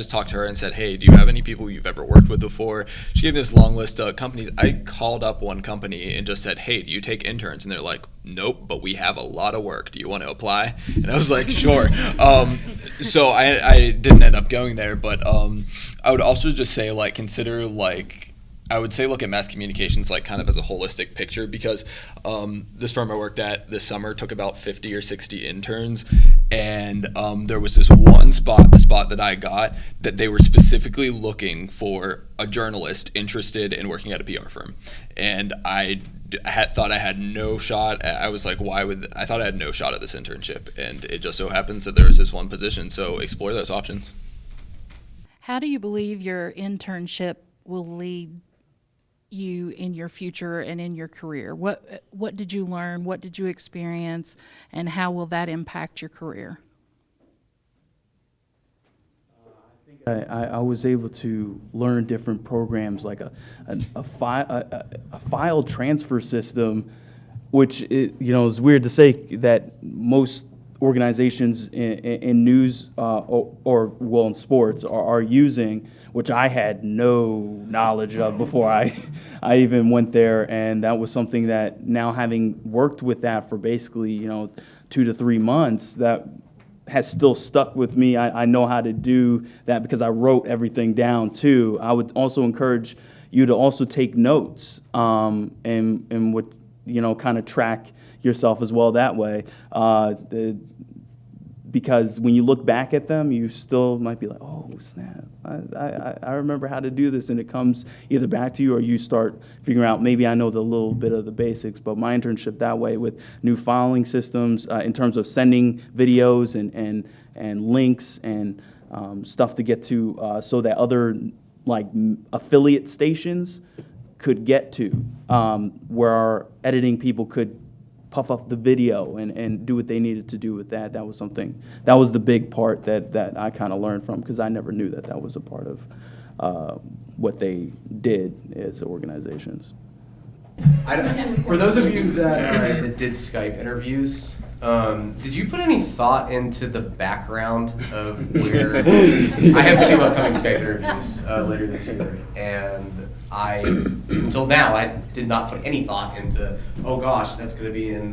talked to her and said, hey, do you have any people you've ever worked with before? She gave me this long list of companies. I called up one company and just said, hey, do you take interns? And they're like, nope, but we have a lot of work. Do you want to apply? And I was like, sure. So I didn't end up going there, but I would also just say, like, consider, like, I would say look at mass communications like kind of as a holistic picture, because this firm I worked at this summer took about 50 or 60 interns, and there was this one spot, the spot that I got, that they were specifically looking for a journalist interested in working at a PR firm. And I thought I had no shot. I was like, I thought I had no shot at this internship, and it just so happens that there was this one position, so explore those options. How do you believe your internship will lead you in your future and in your career? What did you learn? What did you experience? And how will that impact your career? I was able to learn different programs like a file transfer system, which is weird to say that most organizations in news or in sports are using, which I had no knowledge of before I even went there. And that was something that now, having worked with that for basically 2 to 3 months, that has still stuck with me. I know how to do that because I wrote everything down too. I would also encourage you to also take notes and what kind of track yourself as well that way. Because when you look back at them, you still might be like, oh, snap, I remember how to do this. And it comes either back to you or you start figuring out, maybe I know the little bit of the basics. But my internship that way with new filing systems in terms of sending videos and links and stuff to get to so that other like affiliate stations could get to, where our editing people could puff up the video and do what they needed to do with that. That was the big part that I kind of learned from, because I never knew that was a part of what they did as organizations. For those of you that did Skype interviews, did you put any thought into the background of where I have 2 upcoming Skype interviews later this year, and until now I did not put any thought into, oh gosh, that's going to be in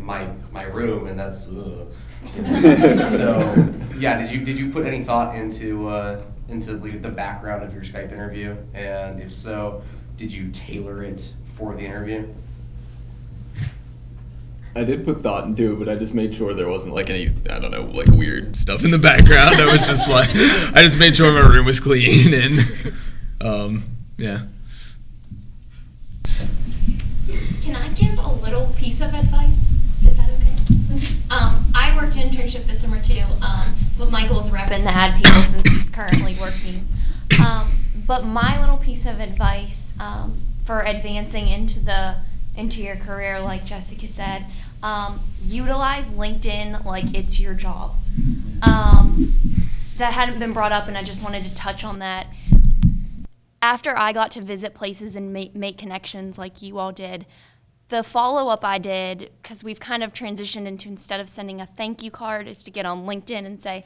my room, and that's so yeah. Did you put any thought into the background of your Skype interview, and if so, did you tailor it for the interview? I did put thought into it, but I just made sure there wasn't like any, I don't know, like weird stuff in the background. That was just like, I just made sure my room was clean and, yeah. Can I give a little piece of advice? Is that okay? I worked an internship this summer too, but Michael's repping the ad people since he's currently working. But my little piece of advice for advancing into your career, like Jessica said, utilize LinkedIn like it's your job. That hadn't been brought up, and I just wanted to touch on that. After I got to visit places and make connections like you all did, the follow-up I did, because we've kind of transitioned into, instead of sending a thank you card, is to get on LinkedIn and say,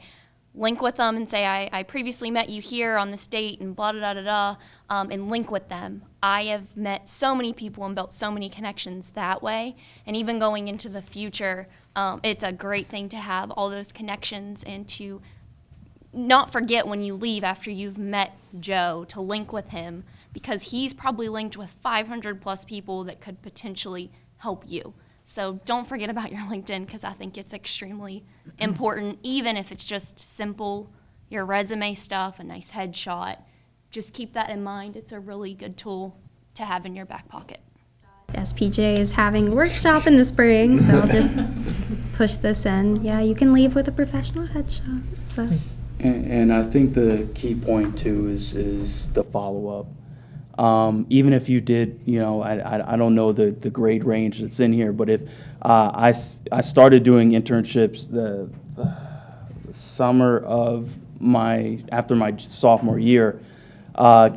link with them and say, I previously met you here on this date and blah, da, da, da, and link with them. I have met so many people and built so many connections that way. And even going into the future, it's a great thing to have all those connections and to not forget when you leave after you've met Joe to link with him, because he's probably linked with 500 plus people that could potentially help you. So don't forget about your LinkedIn, because I think it's extremely important, even if it's just simple, your resume stuff, a nice headshot, just keep that in mind. It's a really good tool to have in your back pocket. SPJ is having a workshop in the spring, so I'll just push this in. Yeah, you can leave with a professional headshot. So. And I think the key point too is the follow-up. Even if you did, I don't know the grade range that's in here, but if I started doing internships the summer of after my sophomore year,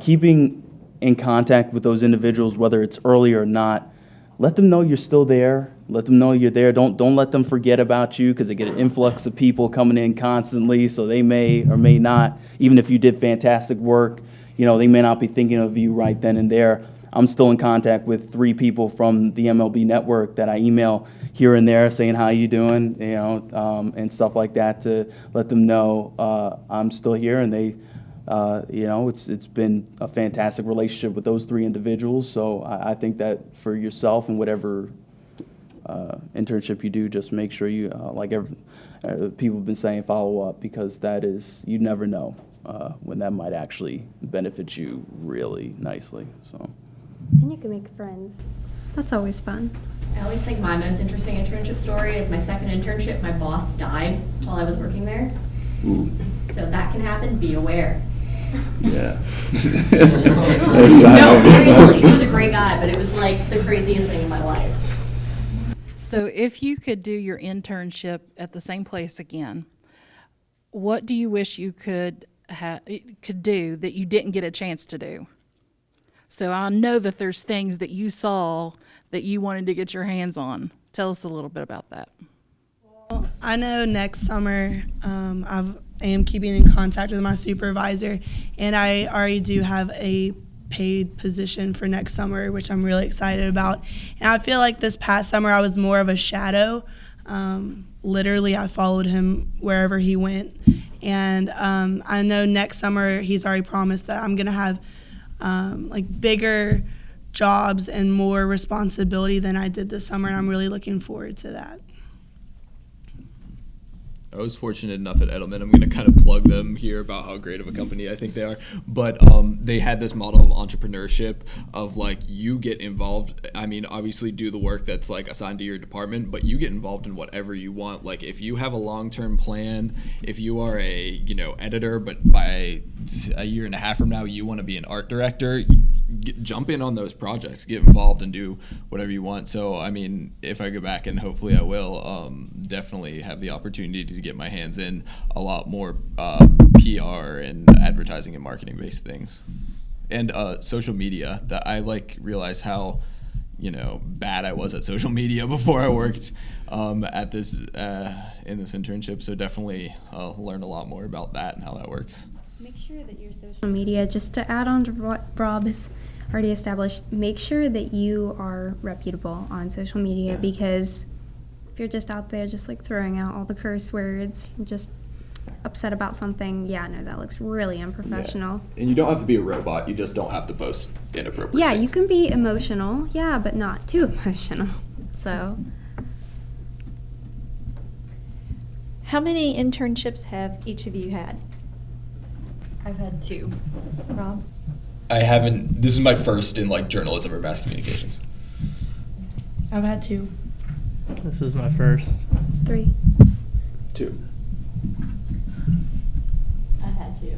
keeping in contact with those individuals, whether it's early or not, let them know you're still there. Let them know you're there. Don't let them forget about you, because they get an influx of people coming in constantly, so they may or may not, even if you did fantastic work, they may not be thinking of you right then and there. I'm still in contact with 3 people from the MLB network that I email here and there saying, how you doing, and stuff like that, to let them know I'm still here, and they, it's been a fantastic relationship with those 3 individuals. So I think that for yourself and whatever internship you do, just make sure you, people have been saying, follow up, because that is, you never know when that might actually benefit you really nicely. So. And you can make friends. That's always fun. I always think my most interesting internship story is my second internship. My boss died while I was working there. Ooh. So that can happen. Be aware. Yeah. No, seriously. He was a great guy, but it was like the craziest thing in my life. So if you could do your internship at the same place again, what do you wish you could do that you didn't get a chance to do? So I know that there's things that you saw that you wanted to get your hands on. Tell us a little bit about that. Well, I know next summer I am keeping in contact with my supervisor, and I already do have a paid position for next summer, which I'm really excited about. And I feel like this past summer I was more of a shadow. Literally, I followed him wherever he went. And I know next summer he's already promised that I'm going to have bigger jobs and more responsibility than I did this summer, and I'm really looking forward to that. I was fortunate enough at Edelman. I'm going to kind of plug them here about how great of a company I think they are. But they had this model of entrepreneurship of you get involved. I mean, obviously do the work that's assigned to your department, but you get involved in whatever you want. If you have a long-term plan, if you are a editor, but by a year and a half from now you want to be an art director, jump in on those projects, get involved and do whatever you want. So, I mean, if I go back, and hopefully I will, definitely have the opportunity to get my hands in a lot more PR and advertising and marketing based things. And social media, that I realized how bad I was at social media before I worked at this in this internship. So definitely learned a lot more about that and how that works. Make sure that your social media, just to add on to what Rob has already established, make sure that you are reputable on social media, because if you're just out there just throwing out all the curse words, just upset about something, that looks really unprofessional. Yeah. And you don't have to be a robot, you just don't have to post inappropriate things. You can be emotional, but not too emotional. So. How many internships have each of you had? I've had 2. Rob? I haven't. This is my first in journalism or mass communications. I've had 2. This is my first. 3. 2. I've had 2.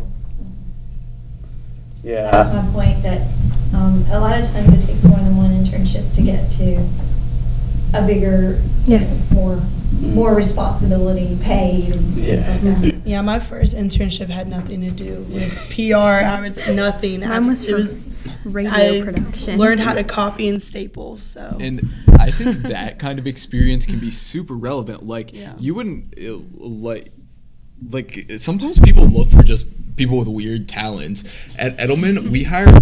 Yeah. That's my point, that a lot of times it takes more than one internship to get to a bigger, more responsibility, paid, and things like that. Yeah, my first internship had nothing to do with PR. I was nothing. Mine was radio production. I learned how to copy and staple. So. And I think that kind of experience can be super relevant. You wouldn't sometimes people look for just people with weird talents. At Edelman, we hired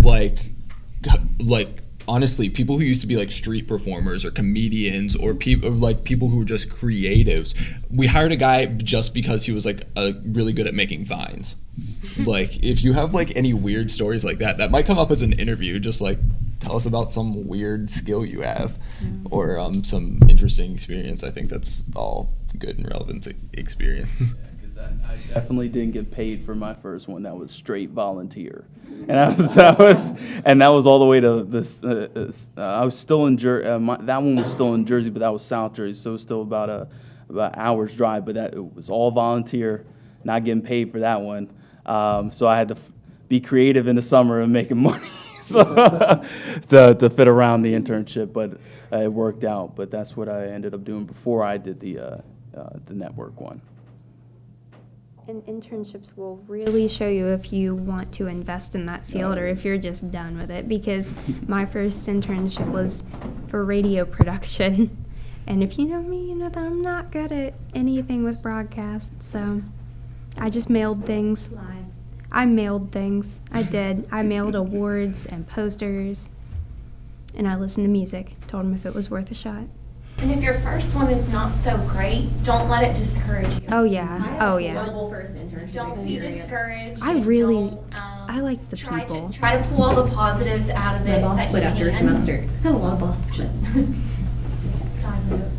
honestly, people who used to be street performers or comedians or people who were just creatives. We hired a guy just because he was really good at making vines. If you have any weird stories like that might come up as an interview. Just tell us about some weird skill you have, or some interesting experience. I think that's all good and relevant experience. Because I definitely didn't get paid for my first one. That was straight volunteer, and that was all the way to this. I was still in that one was still in Jersey, but that was South Jersey, so it was still about hour's drive. But it was all volunteer, not getting paid for that one. So I had to be creative in the summer and making money to fit around the internship, but it worked out. But that's what I ended up doing before I did the network one. And internships will really show you if you want to invest in that field or if you're just done with it, because my first internship was for radio production. And if you know me, you know that I'm not good at anything with broadcast, so I just mailed things. Live. I mailed things. I did. I mailed awards and posters, and I listened to music. Told them if it was worth a shot. And if your first one is not so great, don't let it discourage you. Oh yeah. Oh yeah. First internship Don't be experience. discouraged. I and really, don't, I like the try people. try to pull all the positives out of My it boss that quit you after a can. semester. I had a lot of bosses just. Side note.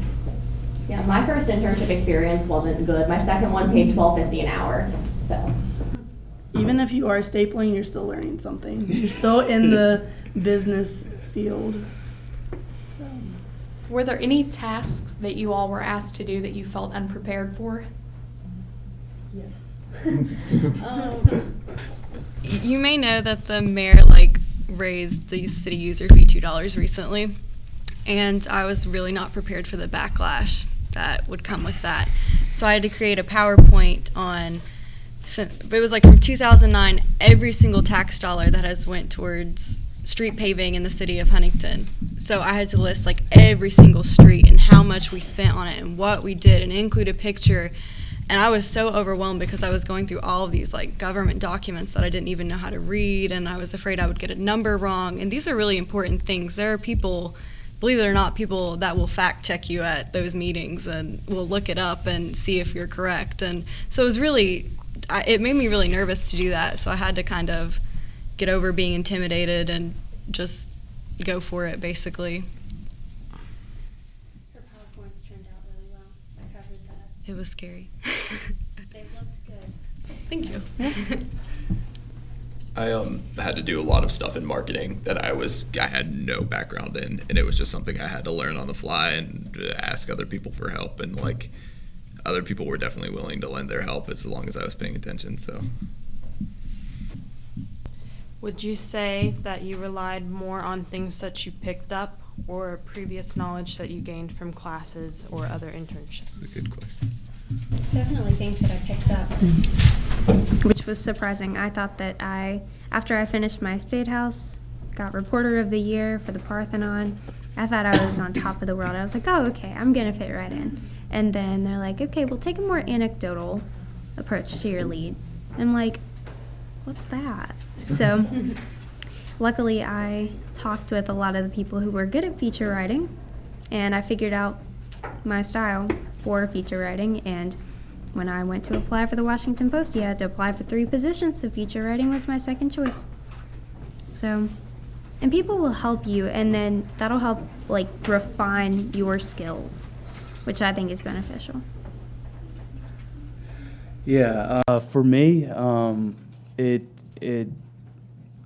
Yeah, my first internship experience wasn't good. My second one paid $12.50 an hour. So. Even if you are stapling, you're still learning something. You're still in the business field. Were there any tasks that you all were asked to do that you felt unprepared for? Yes. You may know that the mayor raised the city user fee $2 recently, and I was really not prepared for the backlash that would come with that. So I had to create a PowerPoint on. It was from 2009, every single tax dollar that has went towards street paving in the city of Huntington. So I had to list every single street and how much we spent on it and what we did and include a picture. And I was so overwhelmed because I was going through all of these government documents that I didn't even know how to read, and I was afraid I would get a number wrong. And these are really important things. There are people, believe it or not, people that will fact check you at those meetings and will look it up and see if you're correct. And so it was really, it made me really nervous to do that. So I had to kind of get over being intimidated and just go for it, basically. Her PowerPoints turned out really well. I covered that. It was scary. They looked good. Thank you. I had to do a lot of stuff in marketing that I had no background in, and it was just something I had to learn on the fly and ask other people for help, and other people were definitely willing to lend their help as long as I was paying attention. So. Would you say that you relied more on things that you picked up or previous knowledge that you gained from classes or other internships? That's a good question. Definitely things that I picked up. Which was surprising. I thought that after I finished my State House, got Reporter of the Year for the Parthenon, I thought I was on top of the world. I was like, oh, okay, I'm going to fit right in. And then they're like, okay, we'll take a more anecdotal approach to your lead. And I'm like, what's that? So luckily I talked with a lot of the people who were good at feature writing, and I figured out my style for feature writing. And when I went to apply for the Washington Post, you had to apply for 3 positions, so feature writing was my second choice. So, and people will help you, and then that'll help refine your skills, which I think is beneficial. Yeah, for me, it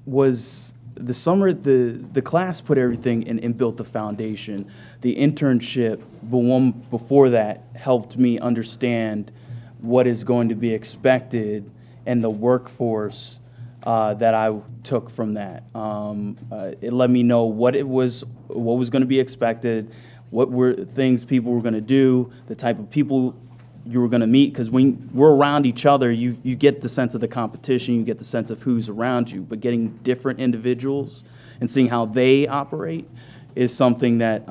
was the summer. The class put everything and built the foundation. The internship, the one before that, helped me understand what is going to be expected and the workforce that I took from that. It let me know what was going to be expected, what were things people were going to do, the type of people you were going to meet, because when we're around each other, you get the sense of the competition, you get the sense of who's around you, but getting different individuals and seeing how they operate is something that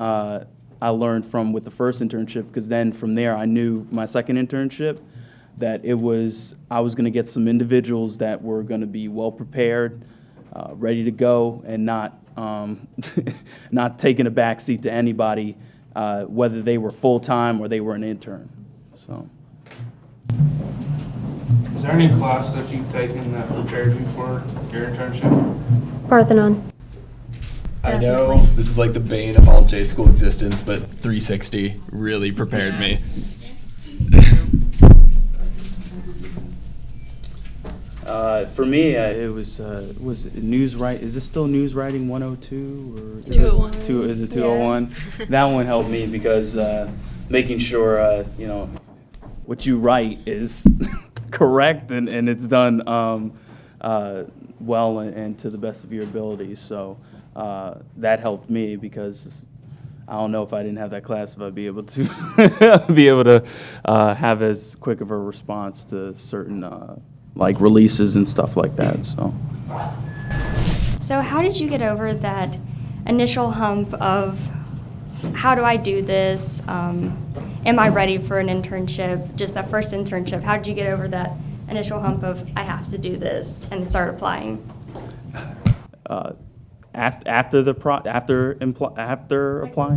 I learned with the first internship, because then from there I knew my second internship that I was going to get some individuals that were going to be well prepared, ready to go, and not not taking a backseat to anybody, whether they were full-time or they were an intern. So. Is there any class that you've taken that prepared you for your internship? Parthenon. I know this is the bane of all J school existence, but 360 really prepared me. For me, it was it news write? Is this still news writing 102 or 201? Is it 201? That one helped me because making sure what you write is correct and it's done well and to the best of your abilities. So that helped me because I don't know if I didn't have that class if I'd be able to have as quick of a response to certain like releases and stuff like that. So how did you get over that initial hump of how do I do this? Am I ready for an internship? Just that first internship. How did you get over that initial hump of I have to do this and start applying? After applying.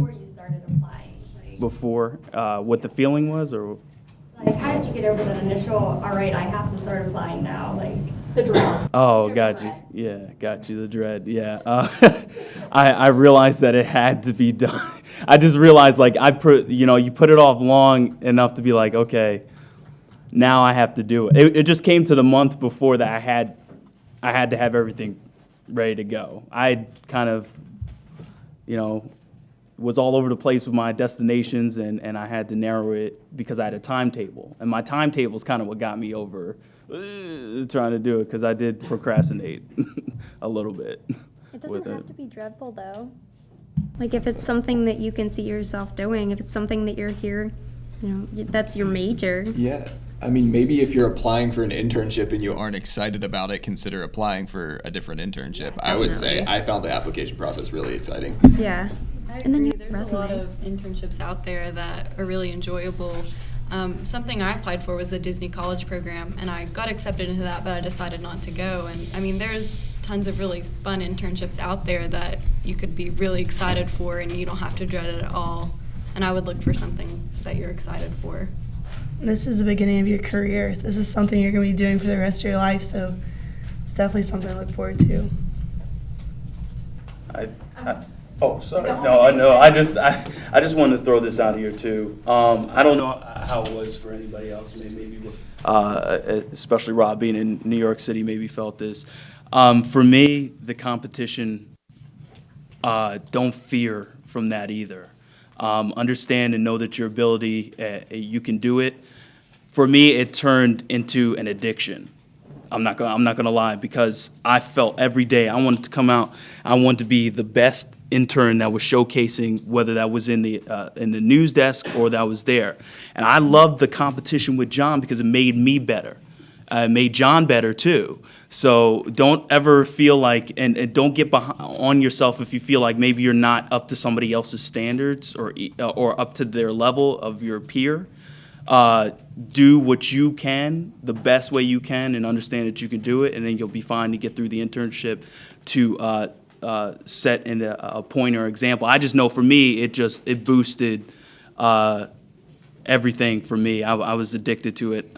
Before you started applying. Before what the feeling was, or. Like, how did you get over that initial, all right, I have to start applying now, like, the dread? Oh, got you. Yeah, got you, the dread, yeah. I realized that it had to be done. I just realized, like, you put it off long enough to be like, okay, now I have to do it. It just came to the month before that I had to have everything ready to go. I kind of, was all over the place with my destinations, and I had to narrow it because I had a timetable. And my timetable is kind of what got me over trying to do it, because I did procrastinate a little bit. It doesn't have to be dreadful, though. Like, if it's something that you can see yourself doing, if it's something that you're here, that's your major. Yeah. I mean, maybe if you're applying for an internship and you aren't excited about it, consider applying for a different internship. I would say I found the application process really exciting. Yeah. And then there's a lot of internships out there that are really enjoyable. Something I applied for was the Disney College program, and I got accepted into that, but I decided not to go. And I mean, there's tons of really fun internships out there that you could be really excited for, and you don't have to dread it at all. And I would look for something that you're excited for. This is the beginning of your career. This is something you're going to be doing for the rest of your life, so it's definitely something to look forward to. Oh, sorry. No. I just wanted to throw this out here too. I don't know how it was for anybody else. Maybe especially Rob being in New York City, maybe felt this. For me, the competition. Don't fear from that either. Understand and know that your ability, you can do it. For me, it turned into an addiction. I'm not gonna lie, because I felt every day I wanted to come out. I wanted to be the best intern that was showcasing, whether that was in the news desk or that was there. And I loved the competition with John because it made me better. It made John better too. So don't ever feel like, and don't get on yourself if you feel like maybe you're not up to somebody else's standards or up to their level of your peer. Do what you can, the best way you can, and understand that you can do it, and then you'll be fine to get through the internship to set in a point or example. I just know for me, it boosted everything for me. I was addicted to it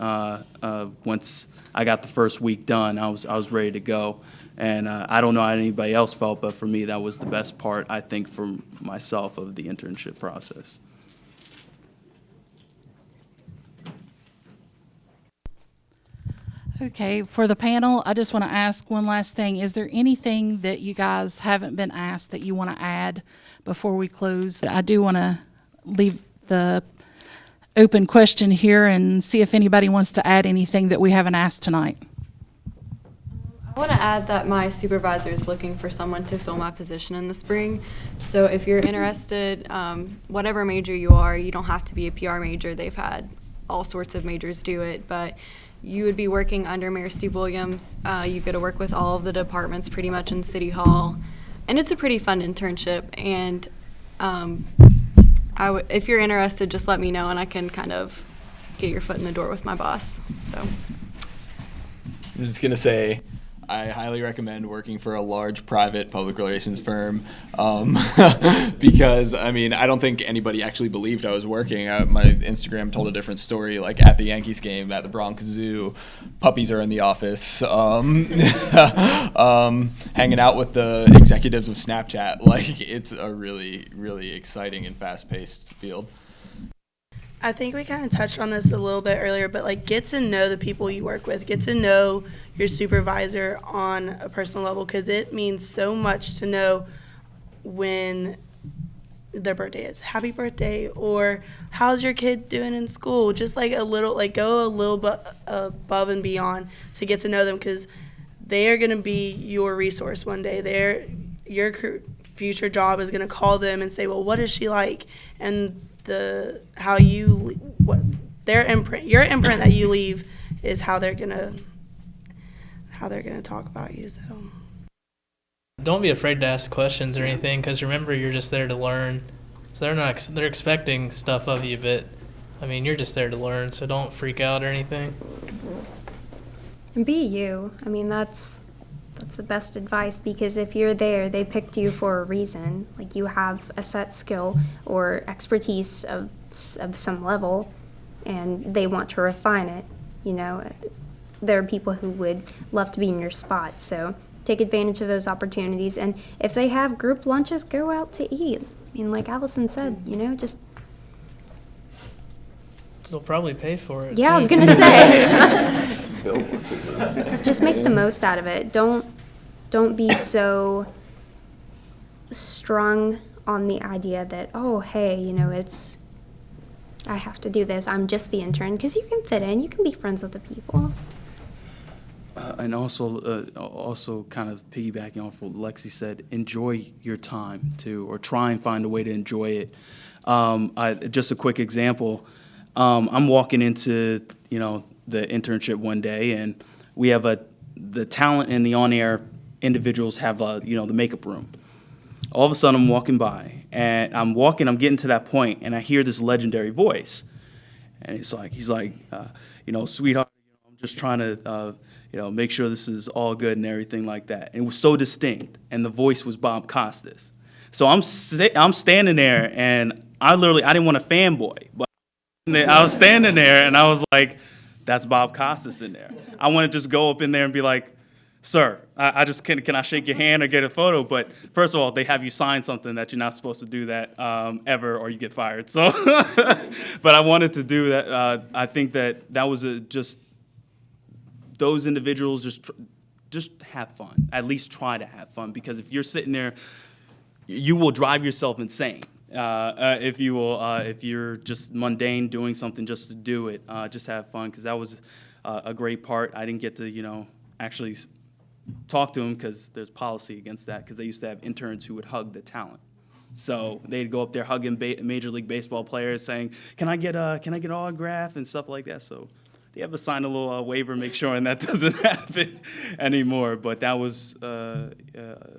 once I got the first week done. I was ready to go, and I don't know how anybody else felt, but for me, that was the best part, I think, for myself of the internship process. Okay, for the panel, I just want to ask one last thing. Is there anything that you guys haven't been asked that you want to add before we close? I do want to leave the open question here and see if anybody wants to add anything that we haven't asked tonight. I want to add that my supervisor is looking for someone to fill my position in the spring. So if you're interested, whatever major you are, you don't have to be a PR major. They've had all sorts of majors do it, but you would be working under Mayor Steve Williams. You get to work with all of the departments pretty much in City Hall. And it's a pretty fun internship. And if you're interested, just let me know and I can kind of get your foot in the door with my boss. So I'm just going to say, I highly recommend working for a large private public relations firm because, I mean, I don't think anybody actually believed I was working. My Instagram told a different story, like at the Yankees game, at the Bronx Zoo, puppies are in the office, hanging out with the executives of Snapchat. Like, it's a really, really exciting and fast-paced field. I think we kind of touched on this a little bit earlier, but like get to know the people you work with, get to know your supervisor on a personal level, because it means so much to know when their birthday is. Happy birthday, or how's your kid doing in school? Just like a little, like go a little bit above and beyond to get to know them, because they are going to be your resource one day. Your future job is going to call them and say, well, what is she like? And your imprint that you leave is how they're gonna talk about you. So don't be afraid to ask questions or anything, because remember, you're just there to learn. So they're expecting stuff of you, but I mean, you're just there to learn, so don't freak out or anything. And be you. I mean, that's the best advice, because if you're there, they picked you for a reason. Like, you have a set skill or expertise of some level, and they want to refine it. You know, there are people who would love to be in your spot, so take advantage of those opportunities. And if they have group lunches, go out to eat. I mean, like Allyson said, you know, just... They'll probably pay for it. Yeah, too. I was going to say. Just make the most out of it. Don't be so strung on the idea that, oh, hey, you know, I have to do this. I'm just the intern, because you can fit in. You can be friends with the people. And also kind of piggybacking off what Lexi said, enjoy your time too, or try and find a way to enjoy it. Just a quick example. I'm walking into, you know, the internship one day, and we have the talent and the on-air individuals have you know, the makeup room. All of a sudden, I'm walking by, and I'm getting to that point, and I hear this legendary voice, and he's like, you know, sweetheart, you know, I'm just trying to, you know, make sure this is all good and everything like that. And it was so distinct, and the voice was Bob Costas. So I'm standing there, and I didn't want to fanboy, but I was standing there, and I was like, that's Bob Costas in there. I want to just go up in there and be like, sir, I just can I shake your hand or get a photo? But first of all, they have you sign something that you're not supposed to do that ever, or you get fired. So, but I wanted to do that. I think that was just those individuals just have fun. At least try to have fun, because if you're sitting there, you will drive yourself insane. If you're just mundane doing something just to do it, just have fun, because that was a great part. I didn't get to, you know, actually talk to them, because there's policy against that, because they used to have interns who would hug the talent. So they'd go up there hugging Major League Baseball players, saying, "Can I get an autograph?" and stuff like that. So they have to sign a little waiver, make sure that doesn't happen anymore. But that was a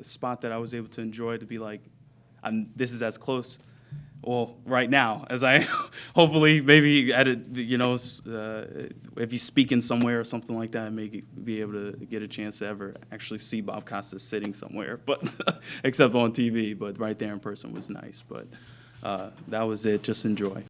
spot that I was able to enjoy, to be like, this is as close, well, right now, as I hopefully maybe at it, you know, if he's speaking somewhere or something like that, I may be able to get a chance to ever actually see Bob Costas sitting somewhere, but except on TV. But right there in person was nice. But that was it. Just enjoy.